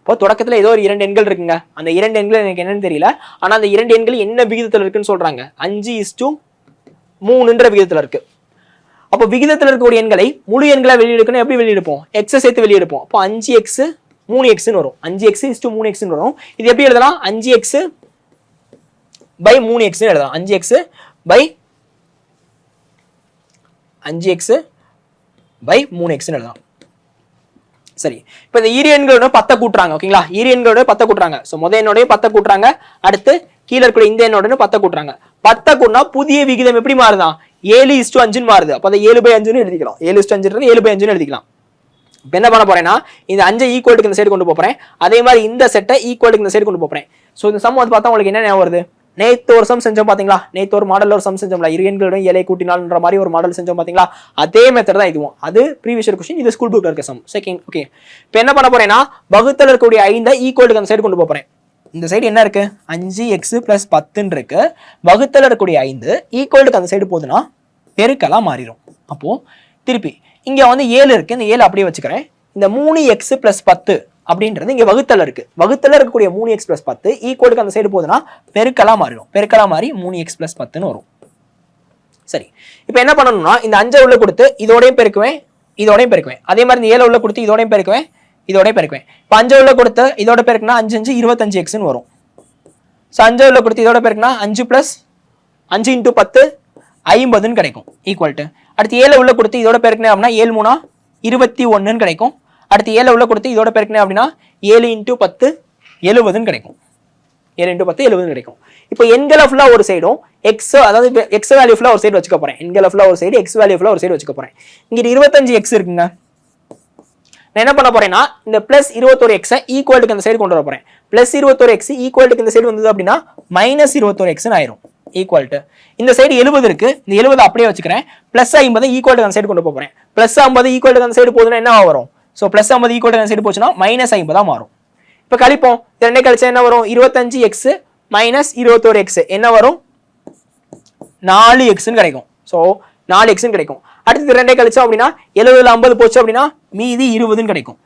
அப்போ தொடக்கத்துல ஏதோ ஒரு 2 எண்கள் இருக்குங்க. அந்த 2 எண்கள் எனக்கு என்னன்னு தெரியல. ஆனா அந்த 2 எண்கள் என்ன விகிதத்துல இருக்குன்னு சொல்றாங்க. 5:3ன்ற விகிதத்துல இருக்கு. அப்போ விகிதத்துல இருக்கக்கூடிய எண்களை முழு எண்களா வெளியெடுக்கணும். எப்படி வெளியெடுப்போம்? எக்ஸை சேர்த்து வெளியெடுப்போம். அப்போ 5x 3xன்னு வரும். 5x:3xன்னு வரும். இது எப்படி எழுதலாம்? 5x/3xன்னு எழுதலாம். 5x/3xன்னு எழுதலாம். சரி, இப்போ இந்த ஈரி எண்களோட 10 கூட்டுறாங்க. ஓகேங்களா? ஈரி எண்களோட 10 கூட்டுறாங்க. ஸோ முதல் எண்ணோடய 10 கூட்டுறாங்க. அடுத்து கீழே இருக்கிற இந்த எண்ணோட 10 கூட்டுறாங்க. 10 கூட்டினா புதிய விகிதம் எப்படி மாறுதான்? 7:5 மாறுது. அப்போ அதை 7/5ன்னு எழுதிக்கலாம். 7:5 7/5ன்னு எழுதிக்கலாம். இப்போ என்ன பண்ண போறேன்னா இந்த 5 ஈக்குவலுக்கு இந்த சைடு கொண்டு போறேன். அதே மாதிரி இந்த செட்டை ஈக்குவலுக்கு இந்த சைடு கொண்டு போறேன். ஸோ இந்த சம் வந்து பார்த்தா உங்களுக்கு என்ன ஞாபகம் வருது? நேத்து ஒரு சம் செஞ்சோம் பாத்தீங்களா? நேத்து ஒரு மாடல் ஒரு சம் செஞ்சோம்ல, இரு எண்களுடன் ஏழை கூட்டினால்ன்ற மாதிரி ஒரு மாடல் செஞ்சோம் பாத்தீங்களா? அதே மெத்தட் தான் இதுவும். அது ப்ரீவியஸ் கொஸ்டின், இது ஸ்கூல் புக்ல இருக்க சம். Second okay. இப்போ என்ன பண்ண போறேன்னா வகுத்தல் இருக்கக்கூடிய 5 ஈக்குவலுக்கு அந்த சைடு கொண்டு போறேன். இந்த சைடு என்ன இருக்கு? 5x+10 இருக்கு. வகுத்தல் இருக்கக்கூடிய 5 ஈக்குவலுக்கு அந்த சைடு போகுதுன்னா பெருக்கலா மாறிடும். அப்போ திருப்பி இங்க வந்து 7 இருக்கு. இந்த 7 அப்படியே வச்சுக்கிறேன். இந்த 3x+10 அப்படின்றது இங்க வகுத்தல் இருக்கு. வகுத்தல இருக்கக்கூடிய 3x+10 ஈக்குவலுக்கு அந்த சைடு போகுதுன்னா பெருக்கலா மாறிடும். பெருக்கலா மாறி 3x+10ன்னு வரும். சரி, இப்போ என்ன பண்ணணும்னா இந்த 5 உள்ள கொடுத்து இதோடையும் பெருக்குவேன், இதோடையும் பெருக்குவேன். அதே மாதிரி இந்த 7 உள்ள கொடுத்து இதோடையும் பெருக்குவேன், இதோடையும் பெருக்குவேன். இப்போ 5 உள்ள கொடுத்து இதோட பெருக்குனா 5 25xன்னு வரும். ஸோ 5 உள்ள கொடுத்து இதோட பெருக்குனா 5 + 5 × 10 50ன்னு கிடைக்கும். ஈக்குவல் டு அடுத்து 7 உள்ள கொடுத்து இதோட பெருக்குனே அப்படின்னா 7 × 3 21ன்னு கிடைக்கும். அடுத்து 7 உள்ள கொடுத்து இதோட பெருக்குனே அப்படின்னா 7 × 10 70ன்னு கிடைக்கும். 7 × 10 70ன்னு கிடைக்கும். இப்போ எண்களை ஃபுல்லா ஒரு சைடும் எக்ஸ், அதாவது எக்ஸ் வேல்யூ ஃபுல்லா ஒரு சைடு வச்சுக்க போறேன். எண்களை ஃபுல்லா ஒரு சைடு, எக்ஸ் வேல்யூ ஃபுல்லா ஒரு சைடு வச்சுக்க போறேன். இங்க 25x இருக்குங்க. நான் என்ன பண்ண போறேன்னா இந்த +21x ஈக்குவலுக்கு அந்த சைடு கொண்டு வர போறேன். +21x ஈக்குவலுக்கு இந்த சைடு வந்தது அப்படின்னா -21xன்னு ஆயிரும். ஈக்குவல் டு இந்த சைடு 70 இருக்கு. இந்த 70 அப்படியே வச்சுக்கிறேன். +50 ஈக்குவலுக்கு அந்த சைடு கொண்டு போறேன். +50 ஈக்குவலுக்கு அந்த சைடு போகுதுன்னா என்ன வரும்? ஸோ +50 ஈக்குவலுக்கு அந்த சைடு போச்சுன்னா -50 மாறும். இப்போ கழிப்போம். ரெண்டே கழிச்சா என்ன வரும்? 25x - 21x என்ன வரும்? 4xன்னு கிடைக்கும். ஸோ 4xன்னு கிடைக்கும். அடுத்து ரெண்டே கழிச்சோம் அப்படின்னா 70ல 50 போச்சு அப்படின்னா மீதி 20ன்னு கிடைக்கும்.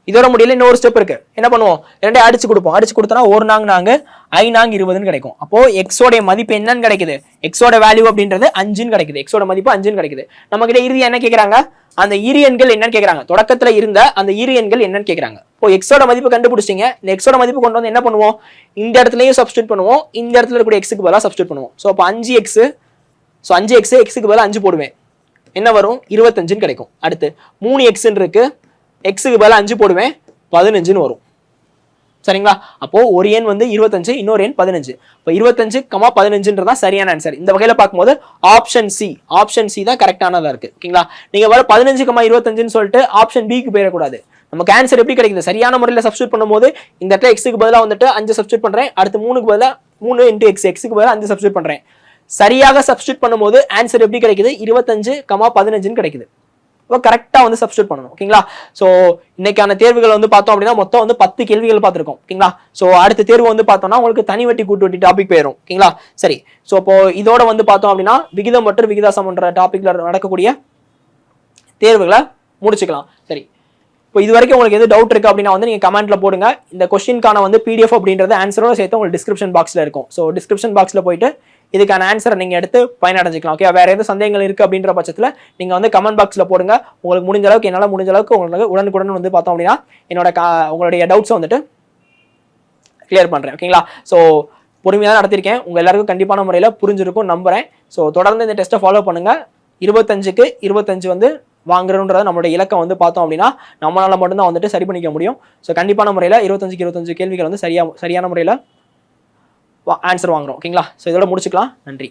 இதோட முடியல இன்னொரு ஸ்டெப் இருக்கு. என்ன பண்ணுவோம்? ரெண்டே அடிச்சு கொடுப்போம். அடிச்சு கொடுத்தோம்னா 1 நாங்கு 5 நாங்கு 20ன்னு கிடைக்கும். அப்போ எக்ஸோட மதிப்பு என்னன்னு கிடைக்குது? எக்ஸோட வேல்யூ அப்படின்றது 5ன்னு கிடைக்குது. எக்ஸோட மதிப்பு 5ன்னு கிடைக்குது. நம்ம கிட்ட இறுதி என்ன கேட்கறாங்க? அந்த இரு எண்கள் என்னன்னு கேட்கறாங்க. தொடக்கத்துல இருந்த அந்த இரு எண்கள் என்னன்னு கேட்கறாங்க. இப்போ எக்ஸோட மதிப்பு கண்டுபிடிச்சிங்க. இந்த எக்ஸோட மதிப்பு கொண்டு வந்து என்ன பண்ணுவோம்? இந்த இடத்துலயும் சப்ஸ்டியூட் பண்ணுவோம், இந்த இடத்துல இருக்கக்கூடிய எக்ஸுக்கு பதிலாக சப்ஸ்டியூட் பண்ணுவோம். ஸோ அப்போ 5x, ஸோ 5x எக்ஸுக்கு பதிலாக 5 போடுவேன். என்ன வரும்? 25ன்னு கிடைக்கும். அடுத்து 3xன்னு இருக்கு, எக்ஸுக்கு பதிலாக 5 போடுவேன், 15ன்னு வரும். சரிங்களா? அப்போ ஒரு எண் வந்து 25, இன்னொரு எண் 15. இப்போ 25, 15ன்றதா சரியான ஆன்சர். இந்த வகையில பார்க்கும்போது ஆப்ஷன் சி தான் கரெக்டானதா இருக்கு. ஓகேங்களா? நீங்க வர 15, 25ன்னு சொல்லிட்டு ஆப்ஷன் பிக்கு போயிடக்கூடாது. நமக்கு ஆன்சர் எப்படி கிடைக்குது? சரியான முறையில் சப்ஸ்டியூட் பண்ணும்போது இந்த இடத்துல எக்ஸுக்கு பதிலாக வந்துட்டு 5 சப்ஸ்டியூட் பண்றேன். அடுத்து 3க்கு பதிலாக 3 × x, எக்ஸுக்கு பதிலாக 5 சப்ஸ்டியூட் பண்றேன். சரியாக சப்ஸ்டியூட் பண்ணும்போது ஆன்சர் எப்படி கிடைக்குது? 25, 15ன்னு கிடைக்குது. இப்போ கரெக்டாக வந்து சப்ஸ்டியூட் பண்ணணும். ஓகேங்களா? ஸோ இன்னைக்கான தேர்வுகள் வந்து பார்த்தோம் அப்படின்னா மொத்தம் வந்து 10 கேள்விகள் பார்த்துருக்கோம். ஓகேங்களா? ஸோ அடுத்த தேர்வு வந்து பார்த்தோம்னா உங்களுக்கு தனி வட்டி கூட்டு வட்டி டாபிக் போயிடும். ஓகேங்களா? சரி, ஸோ இப்போ இதோட வந்து பார்த்தோம் அப்படின்னா விகிதம் மற்றும் விகிதாசம்ன்ற டாபிக்ல நடக்கக்கூடிய தேர்வுகளை முடிச்சுக்கலாம். சரி, இப்போ இது வரைக்கும் உங்களுக்கு எது டவுட் இருக்கு அப்படின்னா வந்து நீங்க கமெண்ட்ல போடுங்க. இந்த கொஸ்டின்கான வந்து PDF அப்படின்றது ஆன்சரோட சேர்த்து உங்களுக்கு டிஸ்கிரிப்ஷன் பாக்ஸ்ல இருக்கும். ஸோ டிஸ்கிரிப்ஷன் பாக்ஸ்ல போயிட்டு இதுக்கான ஆன்சரை நீங்க எடுத்து பயனடைஞ்சிக்கலாம். ஓகே, வேற எதுவும் சந்தேகங்கள் இருக்கு அப்படின்ற பட்சத்தில் நீங்க வந்து கமெண்ட் பாக்ஸ்ல போடுங்க. உங்களுக்கு முடிஞ்ச அளவுக்கு, என்னால் முடிஞ்ச அளவுக்கு உங்களுக்கு உடனுக்குடன் வந்து பார்த்தோம் அப்படின்னா என்னோட உங்களுடைய டவுட்ஸை வந்துட்டு கிளியர் பண்றேன். ஓகேங்களா? ஸோ பொறுமையாக தான் நடத்திருக்கேன். உங்க எல்லாருக்கும் கண்டிப்பான முறையில் புரிஞ்சிருக்கும் நம்புறேன். ஸோ தொடர்ந்து இந்த டெஸ்ட்டை ஃபாலோ பண்ணுங்க. 25க்கு 25 வந்து வாங்குறதுன்றத நம்மளுடைய இலக்கம் வந்து பார்த்தோம் அப்படின்னா நம்மளால மட்டும்தான் வந்துட்டு சரி பண்ணிக்க முடியும். ஸோ கண்டிப்பான முறையில் 25க்கு 25 கேள்விகள் வந்து சரியான முறையில் ஆன்சர் வாங்குறோம். ஓகேங்களா? ஸோ இதோட முடிச்சுக்கலாம். நன்றி.